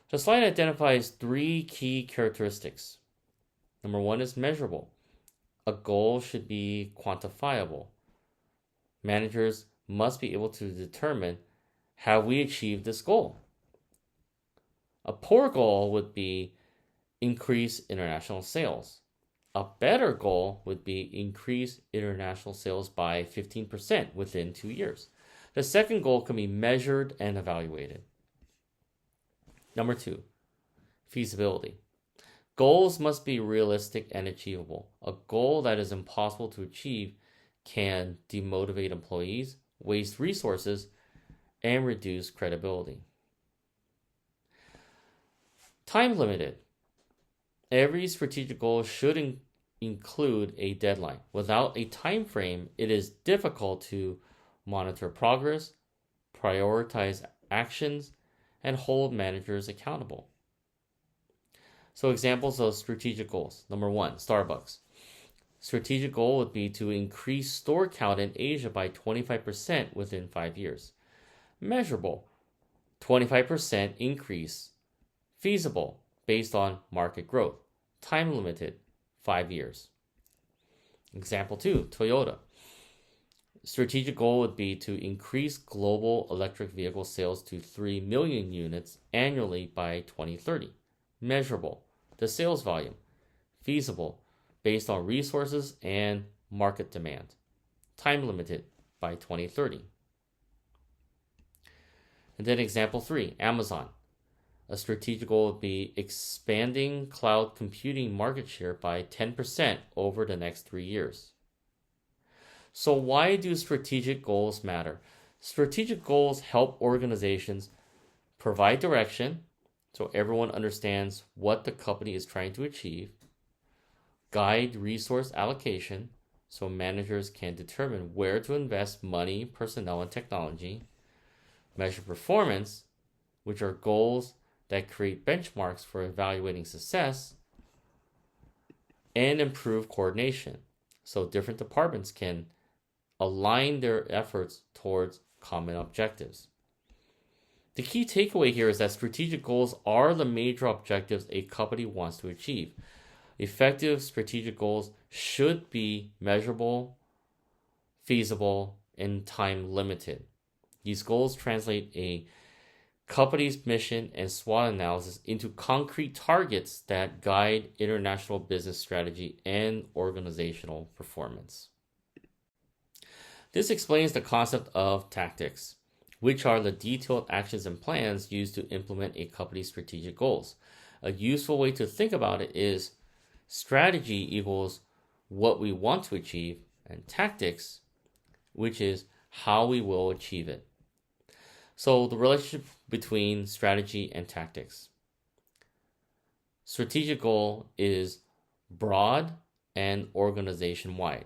The slide identifies 3 key characteristics. Number 1 is measurable. A goal should be quantifiable. Managers must be able to determine, have we achieved this goal? A poor goal would be increase international sales. A better goal would be increase international sales by 15% within 2 years. The second goal can be measured and evaluated. Number 2, feasibility. Goals must be realistic and achievable. A goal that is impossible to achieve can demotivate employees, waste resources, and reduce credibility. Time limited. Every strategic goal should include a deadline. Without a time frame, it is difficult to monitor progress, prioritize actions, and hold managers accountable. So examples of strategic goals. Number 1, Starbucks. Strategic goal would be to increase store count in Asia by 25% within 5 years. Measurable, 25% increase. Feasible, based on market growth. Time limited, 5 years. Example 2, Toyota. Strategic goal would be to increase global electric vehicle sales to 3 million units annually by 2030. Measurable, the sales volume. Feasible, based on resources and market demand. Time limited by 2030. And then example 3, Amazon. A strategic goal would be expanding cloud computing market share by 10% over the next 3 years. So why do strategic goals matter? Strategic goals help organizations provide direction so everyone understands what the company is trying to achieve, guide resource allocation so managers can determine where to invest money, personnel, and technology, measure performance, which are goals that create benchmarks for evaluating success, and improve coordination. so different departments can align their efforts towards common objectives. The key takeaway here is that strategic goals are the major objectives a company wants to achieve. Effective strategic goals should be measurable, feasible, and time limited. These goals translate a company's mission and SWOT analysis into concrete targets that guide international business strategy and organizational performance. This explains the concept of tactics, which are the detailed actions and plans used to implement a company's strategic goals. A useful way to think about it is strategy equals what we want to achieve, and tactics, which is how we will achieve it. So the relationship between strategy and tactics. Strategic goal is broad and organization-wide.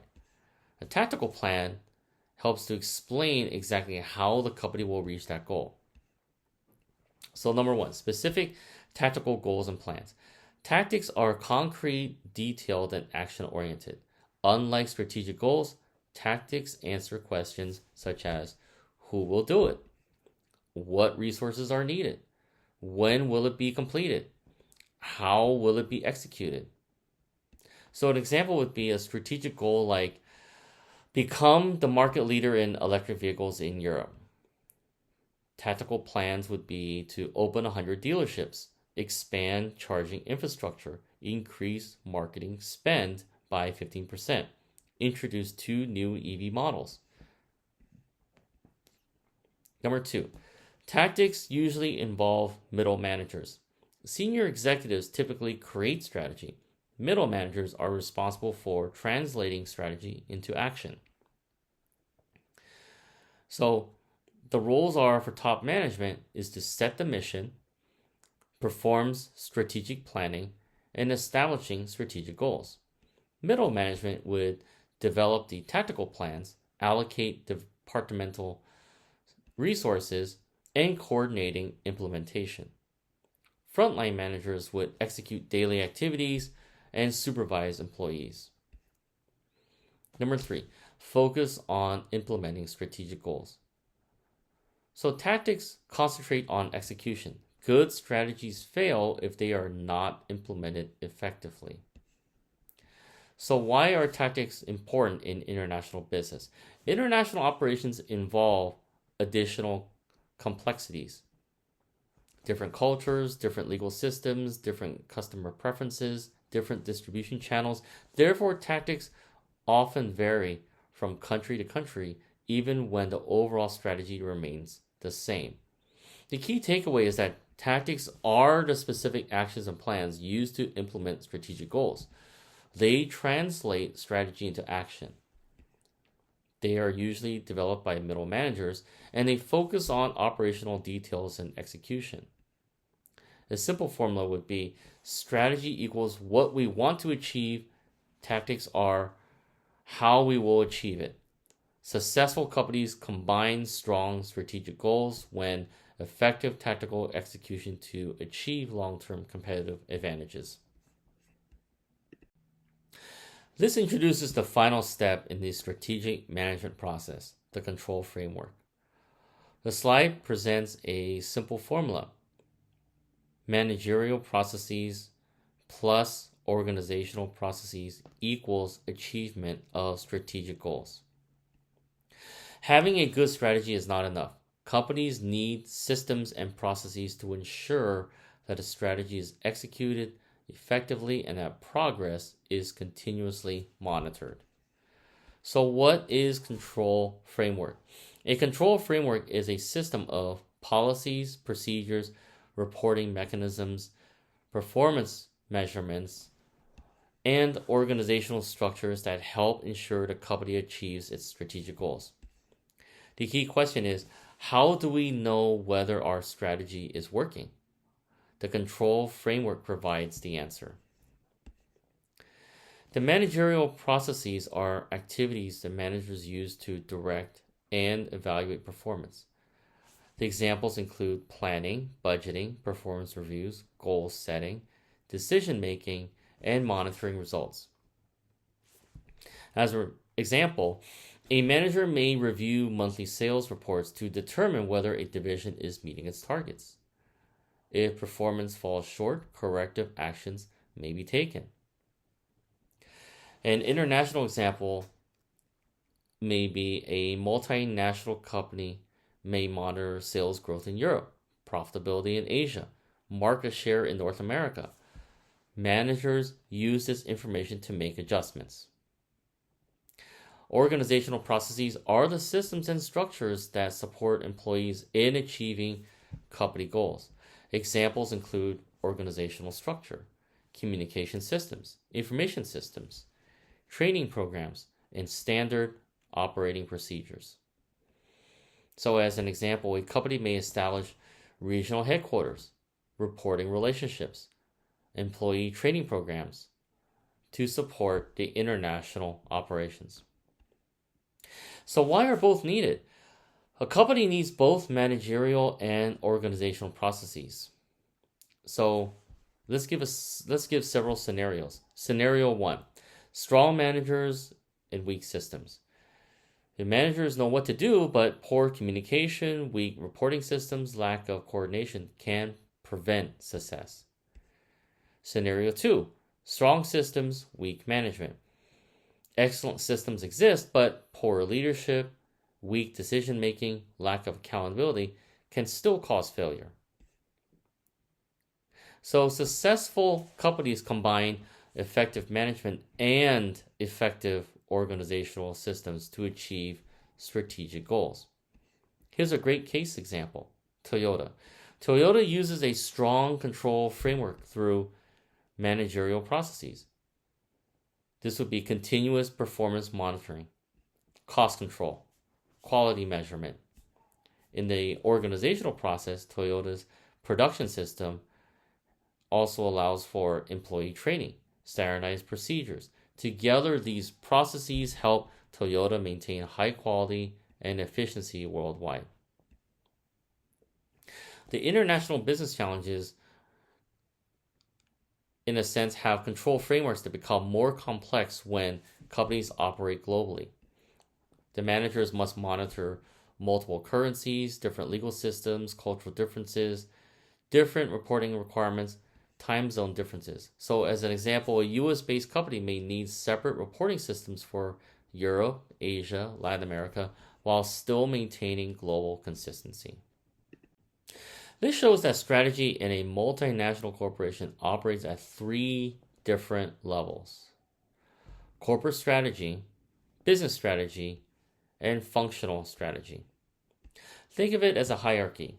A tactical plan helps to explain exactly how the company will reach that goal. So number one, specific tactical goals and plans. Tactics are concrete, detailed, and action-oriented. Unlike strategic goals, tactics answer questions such as who will do it? What resources are needed? When will it be completed? How will it be executed? So an example would be a strategic goal like become the market leader in electric vehicles in Europe. Tactical plans would be to open 100 dealerships, expand charging infrastructure, increase marketing spend by 15%, introduce 2 new EV models. Number 2, tactics usually involve middle managers. Senior executives typically create strategy. Middle managers are responsible for translating strategy into action. So the roles are for top management is to set the mission, performs strategic planning, and establishing strategic goals. Middle management would develop the tactical plans, allocate departmental resources, and coordinating implementation. Frontline managers would execute daily activities and supervise employees. Number 3, focus on implementing strategic goals. So tactics concentrate on execution. Good strategies fail if they are not implemented effectively. So why are tactics important in international business? International operations involve additional complexities. Different cultures, different legal systems, different customer preferences, different distribution channels. Therefore, tactics often vary from country to country, even when the overall strategy remains the same. The key takeaway is that tactics are the specific actions and plans used to implement strategic goals. They translate strategy into action. They are usually developed by middle managers, and they focus on operational details and execution. A simple formula would be strategy equals what we want to achieve. Tactics are how we will achieve it. Successful companies combine strong strategic goals when effective tactical execution to achieve long-term competitive advantages. This introduces the final step in the strategic management process, the control framework. The slide presents a simple formula. Managerial processes plus organizational processes equals achievement of strategic goals. Having a good strategy is not enough. Companies need systems and processes to ensure that a strategy is executed effectively and that progress is continuously monitored. So what is control framework? A control framework is a system of policies, procedures, reporting mechanisms, performance measurements, and organizational structures that help ensure the company achieves its strategic goals. The key question is, how do we know whether our strategy is working? The control framework provides the answer. The managerial processes are activities that managers use to direct and evaluate performance. The examples include planning, budgeting, performance reviews, goal setting, decision making, and monitoring results. As an example, a manager may review monthly sales reports to determine whether a division is meeting its targets. If performance falls short, corrective actions may be taken. An international example may be a multinational company may monitor sales growth in Europe, profitability in Asia, market share in North America. Managers use this information to make adjustments. Organizational processes are the systems and structures that support employees in achieving company goals. Examples include organizational structure, communication systems, information systems, training programs, and standard operating procedures. So as an example, a company may establish regional headquarters, reporting relationships, employee training programs to support the international operations. So why are both needed? A company needs both managerial and organizational processes. So let's give several scenarios. Scenario 1, strong managers and weak systems. The managers know what to do, but poor communication, weak reporting systems, lack of coordination can prevent success. Scenario 2, strong systems, weak management. Excellent systems exist, but poor leadership, weak decision making, lack of accountability can still cause failure. So successful companies combine effective management and effective organizational systems to achieve strategic goals. Here's a great case example, Toyota. Toyota uses a strong control framework through managerial processes. This would be continuous performance monitoring, cost control, quality measurement. In the organizational process, Toyota's production system also allows for employee training, standardized procedures. Together, these processes help Toyota maintain high quality and efficiency worldwide. The international business challenges, in a sense, have control frameworks that become more complex when companies operate globally. The managers must monitor multiple currencies, different legal systems, cultural differences, different reporting requirements, time zone differences. So as an example, a US-based company may need separate reporting systems for Europe, Asia, Latin America, while still maintaining global consistency. This shows that strategy in a multinational corporation operates at 3 different levels: corporate strategy, business strategy, and functional strategy. Think of it as a hierarchy.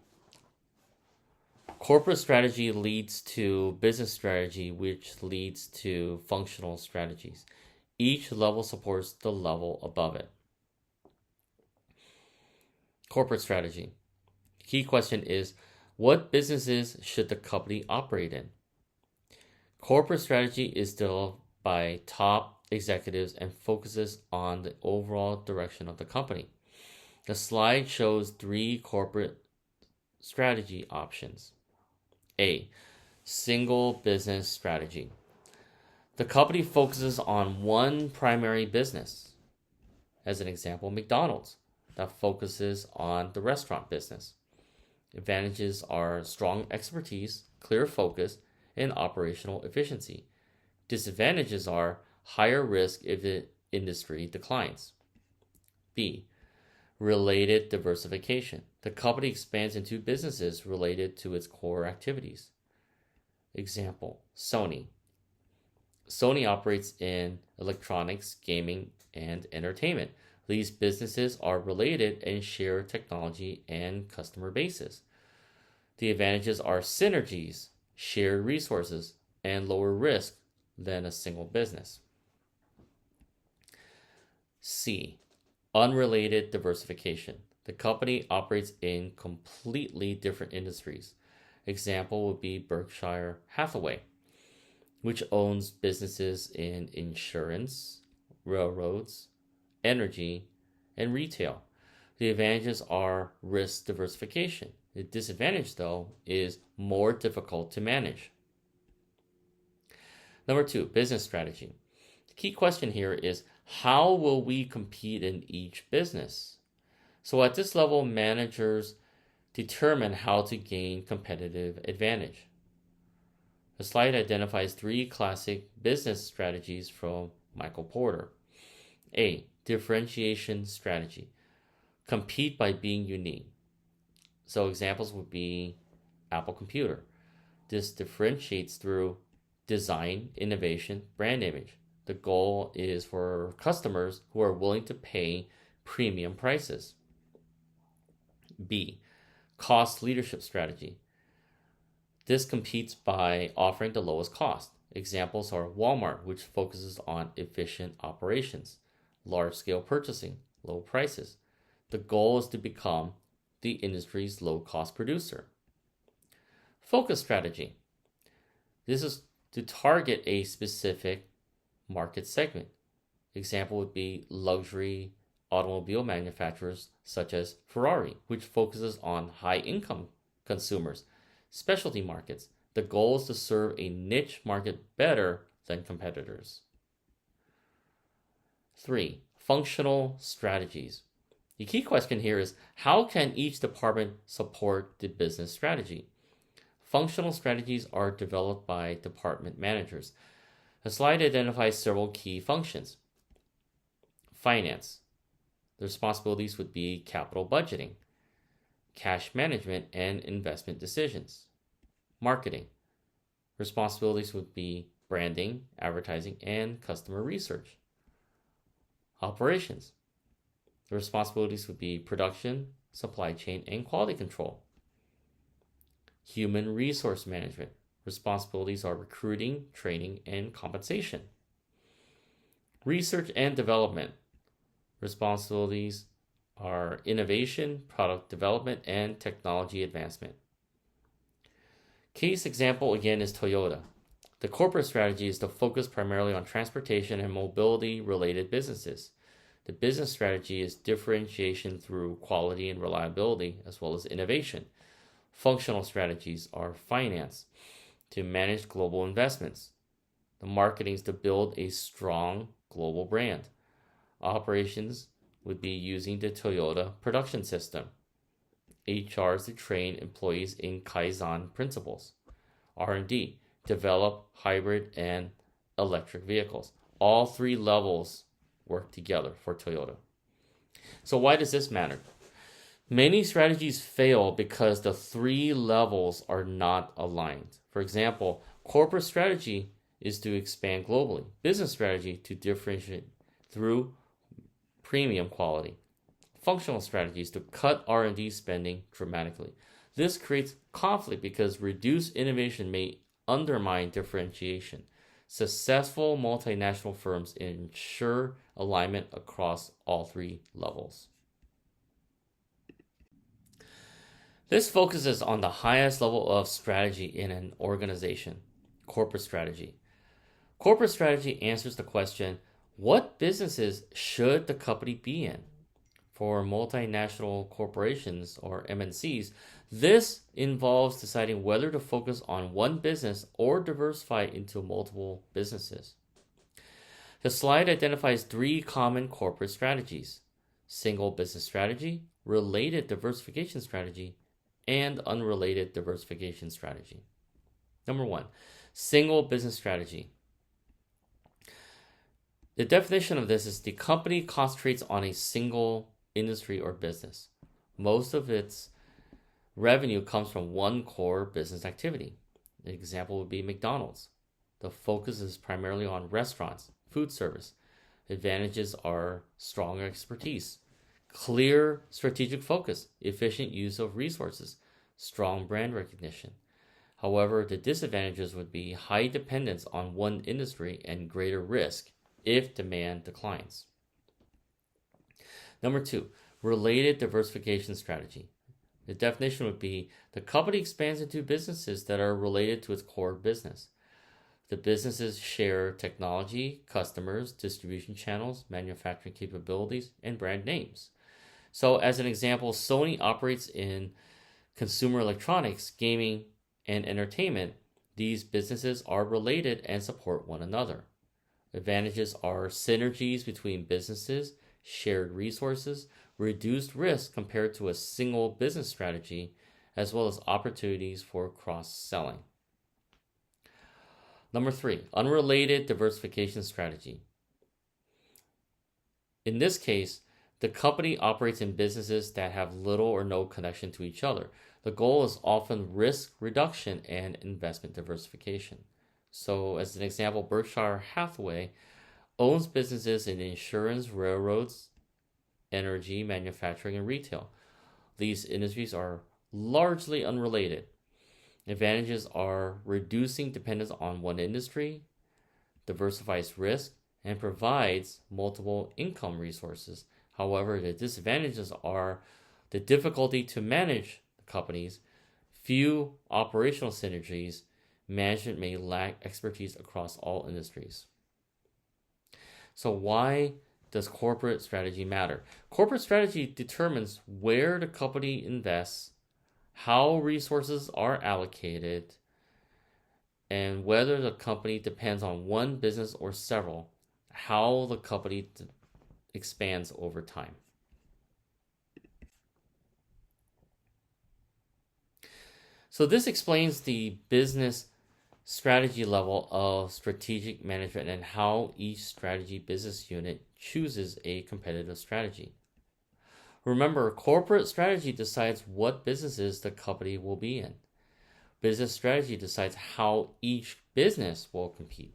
Corporate strategy leads to business strategy, which leads to functional strategies. Each level supports the level above it. Corporate strategy. The key question is, what businesses should the company operate in? Corporate strategy is developed by top executives and focuses on the overall direction of the company. The slide shows 3 corporate strategy options. A, single business strategy. The company focuses on one primary business. As an example, McDonald's, that focuses on the restaurant business. Advantages are strong expertise, clear focus, and operational efficiency. Disadvantages are higher risk if the industry declines. B, related diversification. The company expands into businesses related to its core activities. Example, Sony. Sony operates in electronics, gaming, and entertainment. These businesses are related and share technology and customer bases. The advantages are synergies, shared resources, and lower risk than a single business. C, unrelated diversification. The company operates in completely different industries. Example would be Berkshire Hathaway, which owns businesses in insurance, railroads, energy, and retail. The advantages are risk diversification. The disadvantage, though, is more difficult to manage. Number 2, business strategy. The key question here is, How will we compete in each business? So at this level, managers determine how to gain competitive advantage. The slide identifies 3 classic business strategies from Michael Porter. A. Differentiation strategy. Compete by being unique. So examples would be Apple Computer. This differentiates through design, innovation, brand image. The goal is for customers who are willing to pay premium prices. B. Cost leadership strategy. This competes by offering the lowest cost. Examples are Walmart, which focuses on efficient operations, large-scale purchasing, low prices. The goal is to become the industry's low-cost producer. Focus strategy. This is to target a specific market segment. Example would be luxury automobile manufacturers such as Ferrari, which focuses on high-income consumers. Specialty markets. The goal is to serve a niche market better than competitors. 3. Functional strategies. The key question here is, how can each department support the business strategy? Functional strategies are developed by department managers. The slide identifies several key functions. Finance. The responsibilities would be capital budgeting, cash management, and investment decisions. Marketing. Responsibilities would be branding, advertising, and customer research. Operations. The responsibilities would be production, supply chain, and quality control. Human resource management. Responsibilities are recruiting, training, and compensation. Research and development. Responsibilities are innovation, product development, and technology advancement. Case example again is Toyota. The corporate strategy is to focus primarily on transportation and mobility related businesses. The business strategy is differentiation through quality and reliability as well as innovation. Functional strategies are finance, to manage global investments. The marketing is to build a strong global brand. Operations would be using the Toyota production system. HR is to train employees in Kaizen principles. R&D, develop hybrid and electric vehicles. All 3 levels work together for Toyota. So why does this matter? Many strategies fail because the 3 levels are not aligned. For example, corporate strategy is to expand globally. Business strategy to differentiate through premium quality. Functional strategies to cut R&D spending dramatically. This creates conflict because reduced innovation may undermine differentiation. Successful multinational firms ensure alignment across all 3 levels. This focuses on the highest level of strategy in an organization, corporate strategy. Corporate strategy answers the question, what businesses should the company be in? For multinational corporations or MNCs, this involves deciding whether to focus on one business or diversify into multiple businesses. The slide identifies 3 common corporate strategies: single business strategy, related diversification strategy, and unrelated diversification strategy. Number 1, single business strategy. The definition of this is the company concentrates on a single industry or business. Most of its revenue comes from one core business activity. An example would be McDonald's. The focus is primarily on restaurants, food service. Advantages are strong expertise, clear strategic focus, efficient use of resources, strong brand recognition. However, the disadvantages would be high dependence on one industry and greater risk if demand declines. Number 2, related diversification strategy. The definition would be the company expands into businesses that are related to its core business. The businesses share technology, customers, distribution channels, manufacturing capabilities, and brand names. So as an example, Sony operates in consumer electronics, gaming, and entertainment. These businesses are related and support one another. Advantages are synergies between businesses, shared resources, reduced risk compared to a single business strategy, as well as opportunities for cross-selling. Number 3, unrelated diversification strategy. In this case, the company operates in businesses that have little or no connection to each other. The goal is often risk reduction and investment diversification. So, as an example, Berkshire Hathaway owns businesses in insurance, railroads, energy, manufacturing, and retail. These industries are largely unrelated. Advantages are reducing dependence on one industry, diversifies risk, and provides multiple income resources. However, the disadvantages are the difficulty to manage the companies, few operational synergies, management may lack expertise across all industries. So why does corporate strategy matter? Corporate strategy determines where the company invests, how resources are allocated, and whether the company depends on one business or several, how the company expands over time. So this explains the business strategy level of strategic management and how each strategy business unit chooses a competitive strategy. Remember, corporate strategy decides what businesses the company will be in. Business strategy decides how each business will compete.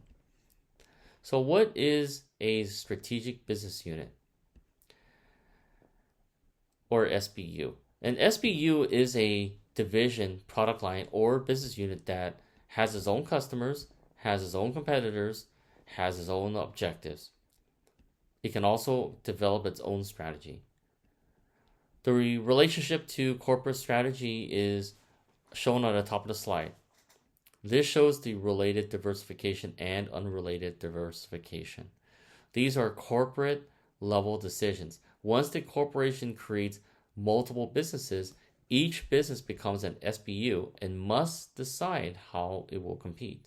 So what is a strategic business unit, or SBU? An SBU is a division, product line, or business unit that has its own customers, has its own competitors, has its own objectives. It can also develop its own strategy. The relationship to corporate strategy is shown on the top of the slide. This shows the related diversification and unrelated diversification. These are corporate level decisions. Once the corporation creates multiple businesses, each business becomes an SBU and must decide how it will compete.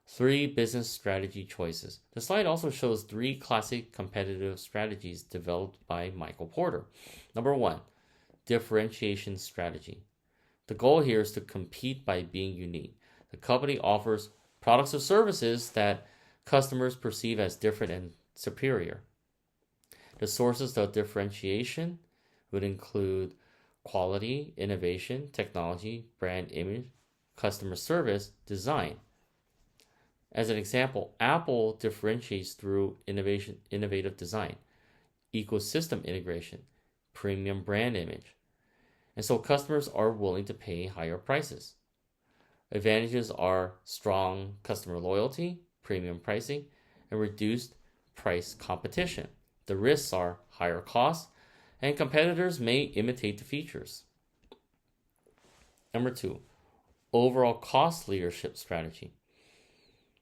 3 business strategy choices. The slide also shows 3 classic competitive strategies developed by Michael Porter. Number 1, differentiation strategy. The goal here is to compete by being unique. The company offers products or services that customers perceive as different and superior. The sources of differentiation would include quality, innovation, technology, brand image, customer service, design. As an example, Apple differentiates through innovative design, ecosystem integration, premium brand image. And so customers are willing to pay higher prices. Advantages are strong customer loyalty, premium pricing, and reduced price competition. The risks are higher costs, and competitors may imitate the features. Number 2, overall cost leadership strategy.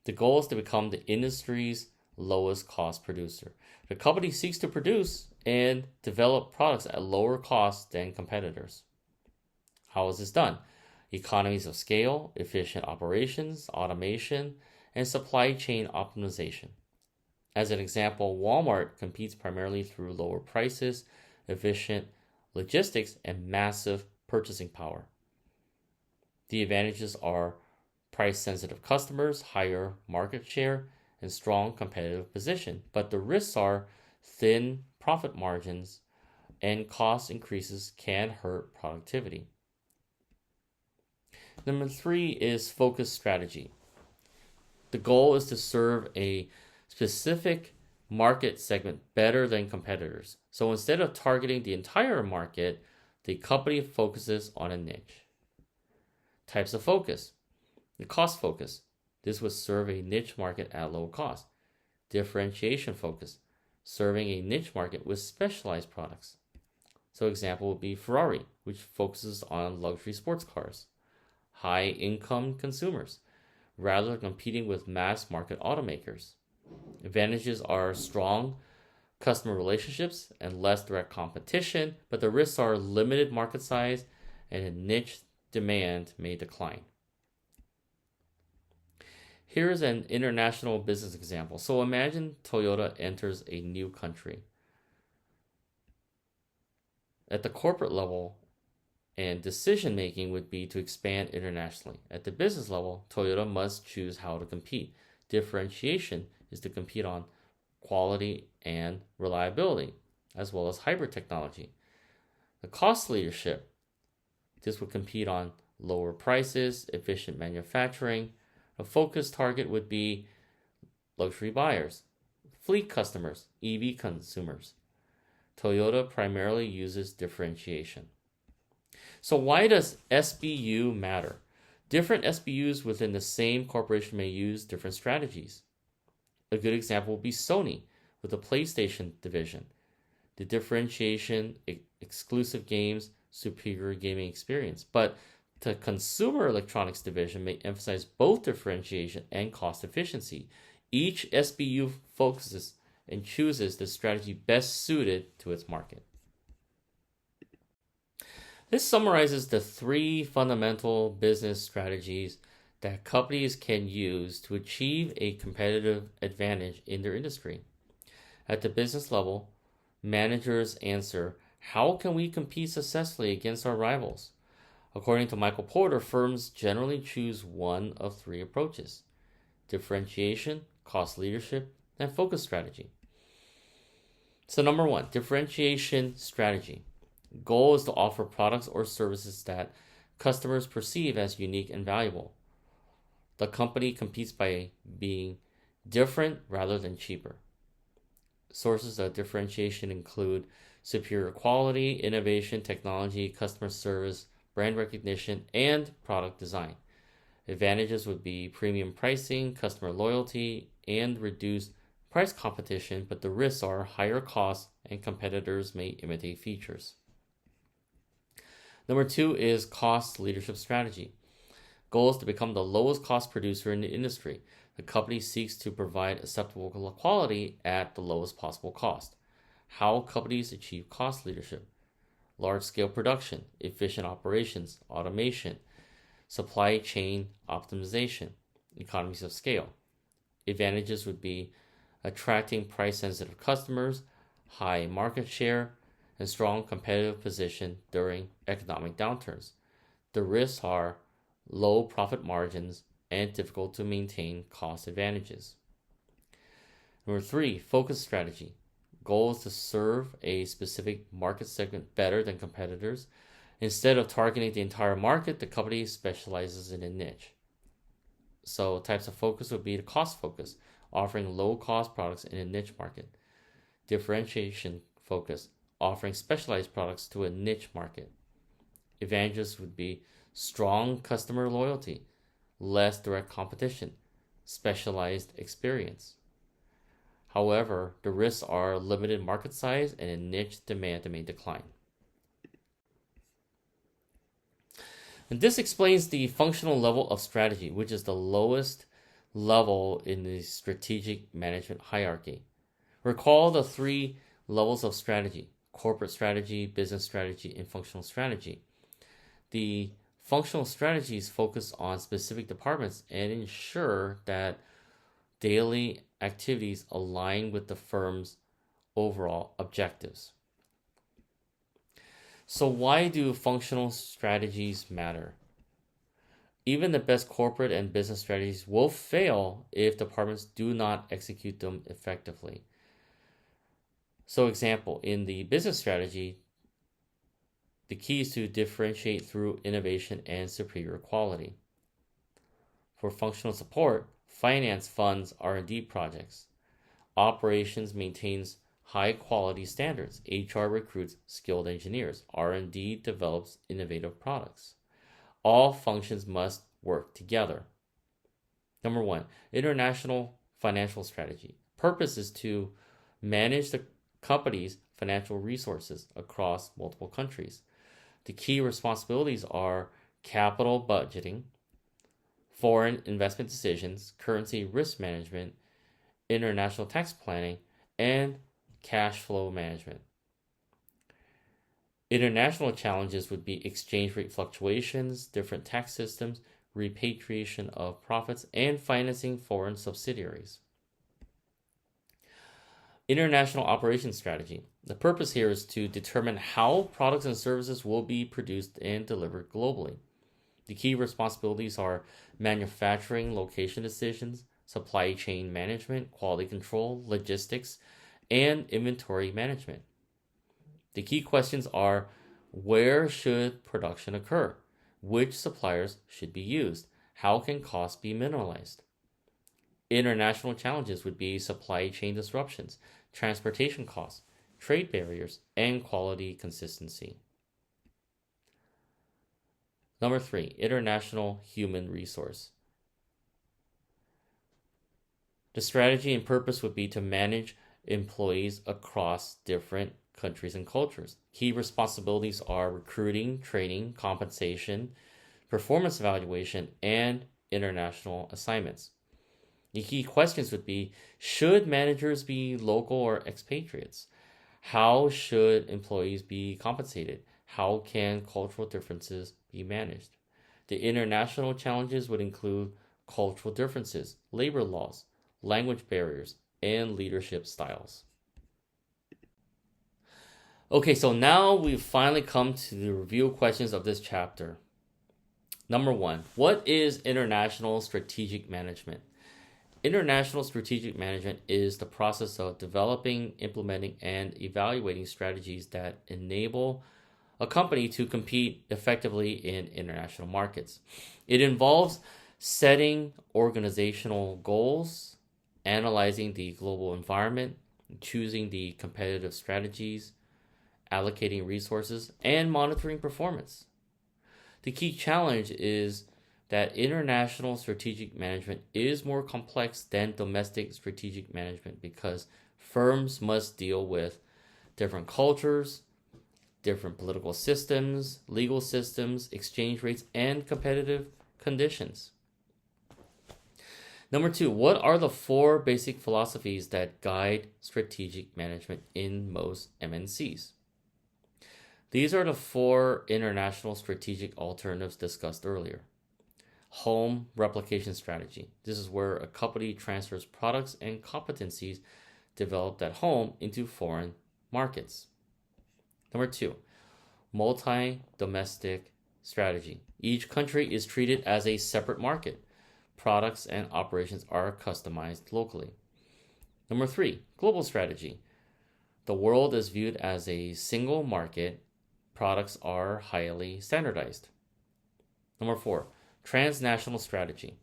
The goal is to become the industry's lowest cost producer. The company seeks to produce and develop products at lower costs than competitors. How is this done? Economies of scale, efficient operations, automation, and supply chain optimization. As an example, Walmart competes primarily through lower prices, efficient logistics, and massive purchasing power. The advantages are price-sensitive customers, higher market share, and strong competitive position. But the risks are thin profit margins and cost increases can hurt productivity. Number 3 is focus strategy. The goal is to serve a specific market segment better than competitors. So instead of targeting the entire market, the company focuses on a niche. Types of focus. The cost focus. This would serve a niche market at low cost. Differentiation focus. Serving a niche market with specialized products. So example would be Ferrari, which focuses on luxury sports cars. High income consumers, rather than competing with mass market automakers. Advantages are strong customer relationships and less direct competition, but the risks are limited market size and a niche demand may decline. Here's an international business example. So imagine Toyota enters a new country. At the corporate level, and decision making would be to expand internationally. At the business level, Toyota must choose how to compete. Differentiation is to compete on quality and reliability, as well as hybrid technology. The cost leadership, this would compete on lower prices, efficient manufacturing. A focus target would be luxury buyers, fleet customers, EV consumers. Toyota primarily uses differentiation. So why does SBU matter? Different SBUs within the same corporation may use different strategies. A good example would be Sony with the PlayStation division. The differentiation, exclusive games, superior gaming experience. But the consumer electronics division may emphasize both differentiation and cost efficiency. Each SBU focuses and chooses the strategy best suited to its market. This summarizes the 3 fundamental business strategies that companies can use to achieve a competitive advantage in their industry. At the business level, managers answer, how can we compete successfully against our rivals? According to Michael Porter, firms generally choose one of 3 approaches: differentiation, cost leadership, and focus strategy. So number 1, differentiation strategy. Goal is to offer products or services that customers perceive as unique and valuable. The company competes by being different rather than cheaper. Sources of differentiation include superior quality, innovation, technology, customer service, brand recognition, and product design. Advantages would be premium pricing, customer loyalty, and reduced price competition, but the risks are higher costs and competitors may imitate features. Number 2 is cost leadership strategy. Goal is to become the lowest cost producer in the industry. The company seeks to provide acceptable quality at the lowest possible cost. How companies achieve cost leadership: large-scale production, efficient operations, automation, supply chain optimization, economies of scale. Advantages would be attracting price-sensitive customers, high market share, and strong competitive position during economic downturns. The risks are low profit margins and difficult to maintain cost advantages. Number 3, focus strategy. Goal is to serve a specific market segment better than competitors. Instead of targeting the entire market, the company specializes in a niche. So types of focus would be the cost focus, offering low-cost products in a niche market. Differentiation focus, offering specialized products to a niche market. Advantages would be strong customer loyalty, less direct competition, specialized experience. However, the risks are limited market size and a niche demand that may decline. And this explains the functional level of strategy, which is the lowest level in the strategic management hierarchy. Recall the 3 levels of strategy: corporate strategy, business strategy, and functional strategy. The functional strategies focus on specific departments and ensure that daily activities align with the firm's overall objectives. So why do functional strategies matter? Even the best corporate and business strategies will fail if departments do not execute them effectively. So example, in the business strategy, the key is to differentiate through innovation and superior quality. For functional support, finance funds R&D projects. Operations maintains high quality standards. HR recruits skilled engineers. R&D develops innovative products. All functions must work together. Number 1, international financial strategy. Purpose is to manage the company's financial resources across multiple countries. The key responsibilities are capital budgeting, foreign investment decisions, currency risk management, international tax planning, and cash flow management. International challenges would be exchange rate fluctuations, different tax systems, repatriation of profits, and financing foreign subsidiaries. International operations strategy. The purpose here is to determine how products and services will be produced and delivered globally. The key responsibilities are manufacturing location decisions, supply chain management, quality control, logistics, and inventory management. The key questions are: where should production occur? Which suppliers should be used? How can costs be minimized? International challenges would be supply chain disruptions, transportation costs, trade barriers, and quality consistency. Number 3, international human resource. The strategy and purpose would be to manage employees across different countries and cultures. Key responsibilities are recruiting, training, compensation, performance evaluation, and international assignments. The key questions would be: should managers be local or expatriates? How should employees be compensated? How can cultural differences be managed? The international challenges would include cultural differences, labor laws, language barriers, and leadership styles. Okay, so now we've finally come to the review questions of this chapter. Number 1, what is international strategic management? International strategic management is the process of developing, implementing, and evaluating strategies that enable a company to compete effectively in international markets. It involves setting organizational goals, analyzing the global environment, choosing the competitive strategies, allocating resources, and monitoring performance. The key challenge is that international strategic management is more complex than domestic strategic management because firms must deal with different cultures, different political systems, legal systems, exchange rates, and competitive conditions. Number 2, what are the 4 basic philosophies that guide strategic management in most MNCs? These are the 4 international strategic alternatives discussed earlier. Home replication strategy. This is where a company transfers products and competencies developed at home into foreign markets. Number 2, multi-domestic strategy. Each country is treated as a separate market. Products and operations are customized locally. Number 3, global strategy. The world is viewed as a single market. Products are highly standardized. Number 4, transnational strategy.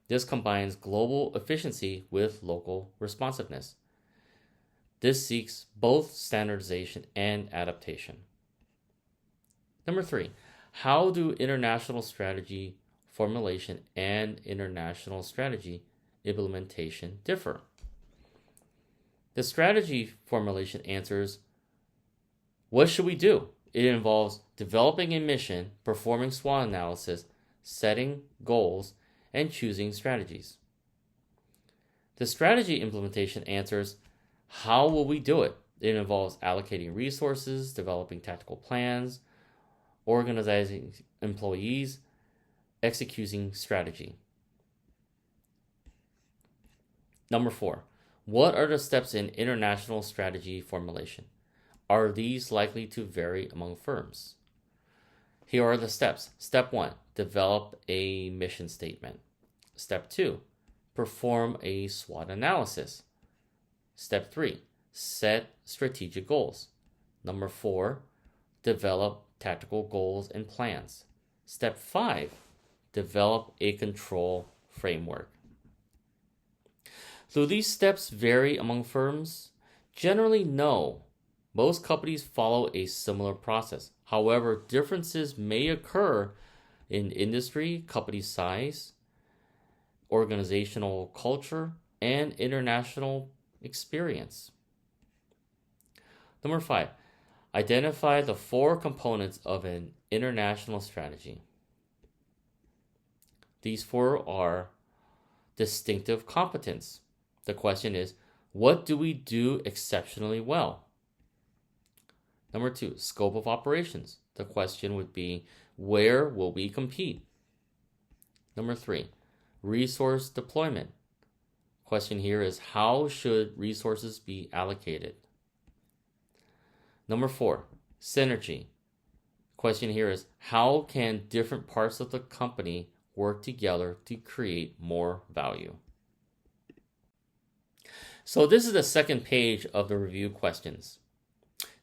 This combines global efficiency with local responsiveness. This seeks both standardization and adaptation. Number 3, how do international strategy formulation and international strategy implementation differ? The strategy formulation answers, what should we do? It involves developing a mission, performing SWOT analysis, setting goals, and choosing strategies. The strategy implementation answers, how will we do it? It involves allocating resources, developing tactical plans, organizing employees, executing strategy. Number 4, what are the steps in international strategy formulation? Are these likely to vary among firms? Here are the steps. Step 1, develop a mission statement. Step 2, perform a SWOT analysis. Step 3, set strategic goals. Number 4, develop tactical goals and plans. Step 5, develop a control framework. Do these steps vary among firms? Generally, no. Most companies follow a similar process. However, differences may occur in industry, company size, organizational culture, and international experience. Number 5, identify the 4 components of an international strategy. These 4 are distinctive competence. The question is, what do we do exceptionally well? Number 2, scope of operations. The question would be, where will we compete? Number 3, resource deployment. Question here is, how should resources be allocated? Number 4, synergy. Question here is, how can different parts of the company work together to create more value? So this is the second page of the review questions.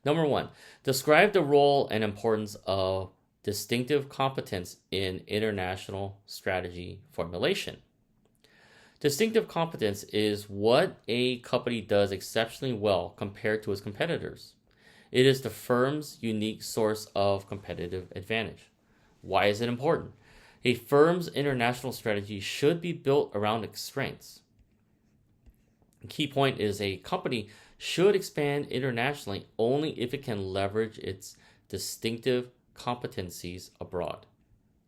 Number 1, describe the role and importance of distinctive competence in international strategy formulation. Distinctive competence is what a company does exceptionally well compared to its competitors. It is the firm's unique source of competitive advantage. Why is it important? A firm's international strategy should be built around its strengths. The key point is a company should expand internationally only if it can leverage its distinctive competencies abroad.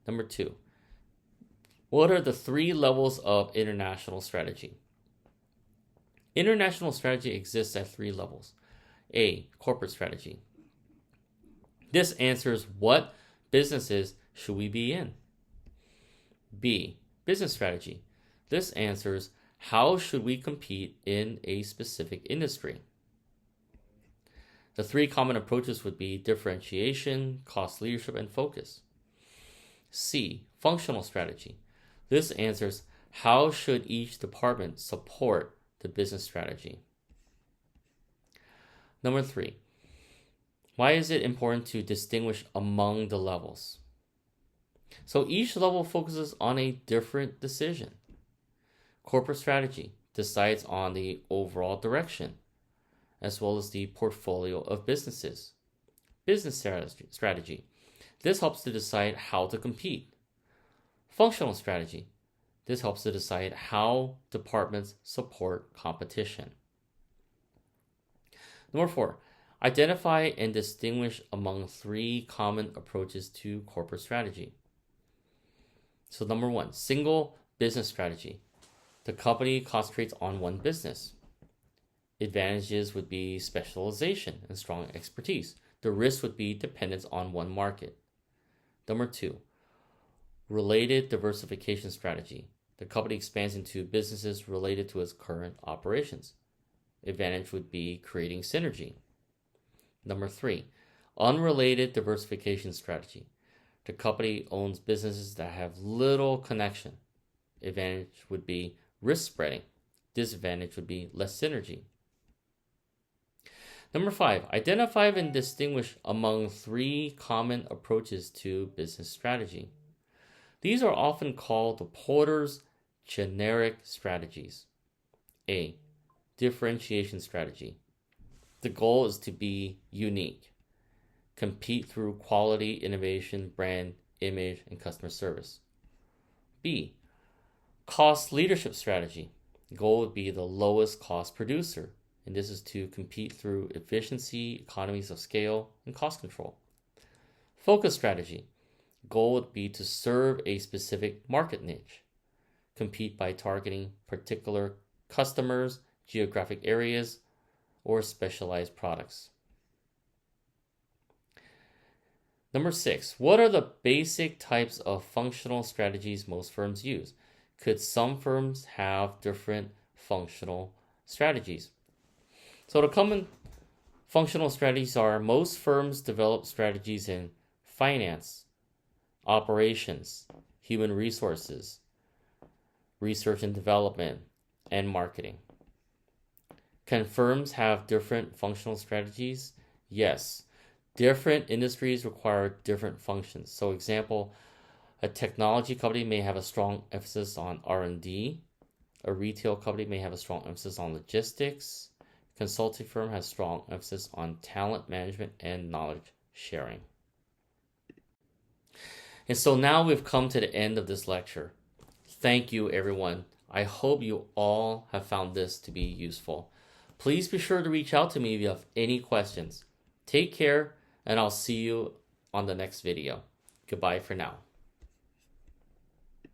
Number 2, what are the 3 levels of international strategy? International strategy exists at 3 levels. A, corporate strategy. This answers what businesses should we be in. B, business strategy. This answers how should we compete in a specific industry. The 3 common approaches would be differentiation, cost leadership, and focus. C, functional strategy. This answers how should each department support the business strategy. Number 3, why is it important to distinguish among the levels? So each level focuses on a different decision. Corporate strategy decides on the overall direction, as well as the portfolio of businesses. Business strategy. This helps to decide how to compete. Functional strategy. This helps to decide how departments support competition. Number 4, identify and distinguish among 3 common approaches to corporate strategy. So number 1, single business strategy. The company concentrates on one business. Advantages would be specialization and strong expertise. The risk would be dependence on one market. Number 2, related diversification strategy. The company expands into businesses related to its current operations. Advantage would be creating synergy. Number 3, unrelated diversification strategy. The company owns businesses that have little connection. Advantage would be risk spreading. Disadvantage would be less synergy. Number 5, identify and distinguish among 3 common approaches to business strategy. These are often called the Porter's generic strategies. A, differentiation strategy. The goal is to be unique. Compete through quality, innovation, brand, image, and customer service. B, cost leadership strategy. The goal would be the lowest cost producer, and this is to compete through efficiency, economies of scale, and cost control. Focus strategy. The goal would be to serve a specific market niche. Compete by targeting particular customers, geographic areas, or specialized products. Number 6, what are the basic types of functional strategies most firms use? Could some firms have different functional strategies? So the common functional strategies are most firms develop strategies in finance, operations, human resources, research and development, and marketing. Can firms have different functional strategies? Yes. Different industries require different functions. So example, a technology company may have a strong emphasis on R&D. A retail company may have a strong emphasis on logistics. A consulting firm has strong emphasis on talent management and knowledge sharing. And so now we've come to the end of this lecture. Thank you, everyone. I hope you all have found this to be useful. Please be sure to reach out to me if you have any questions. Take care, and I'll see you on the next video. Goodbye for now.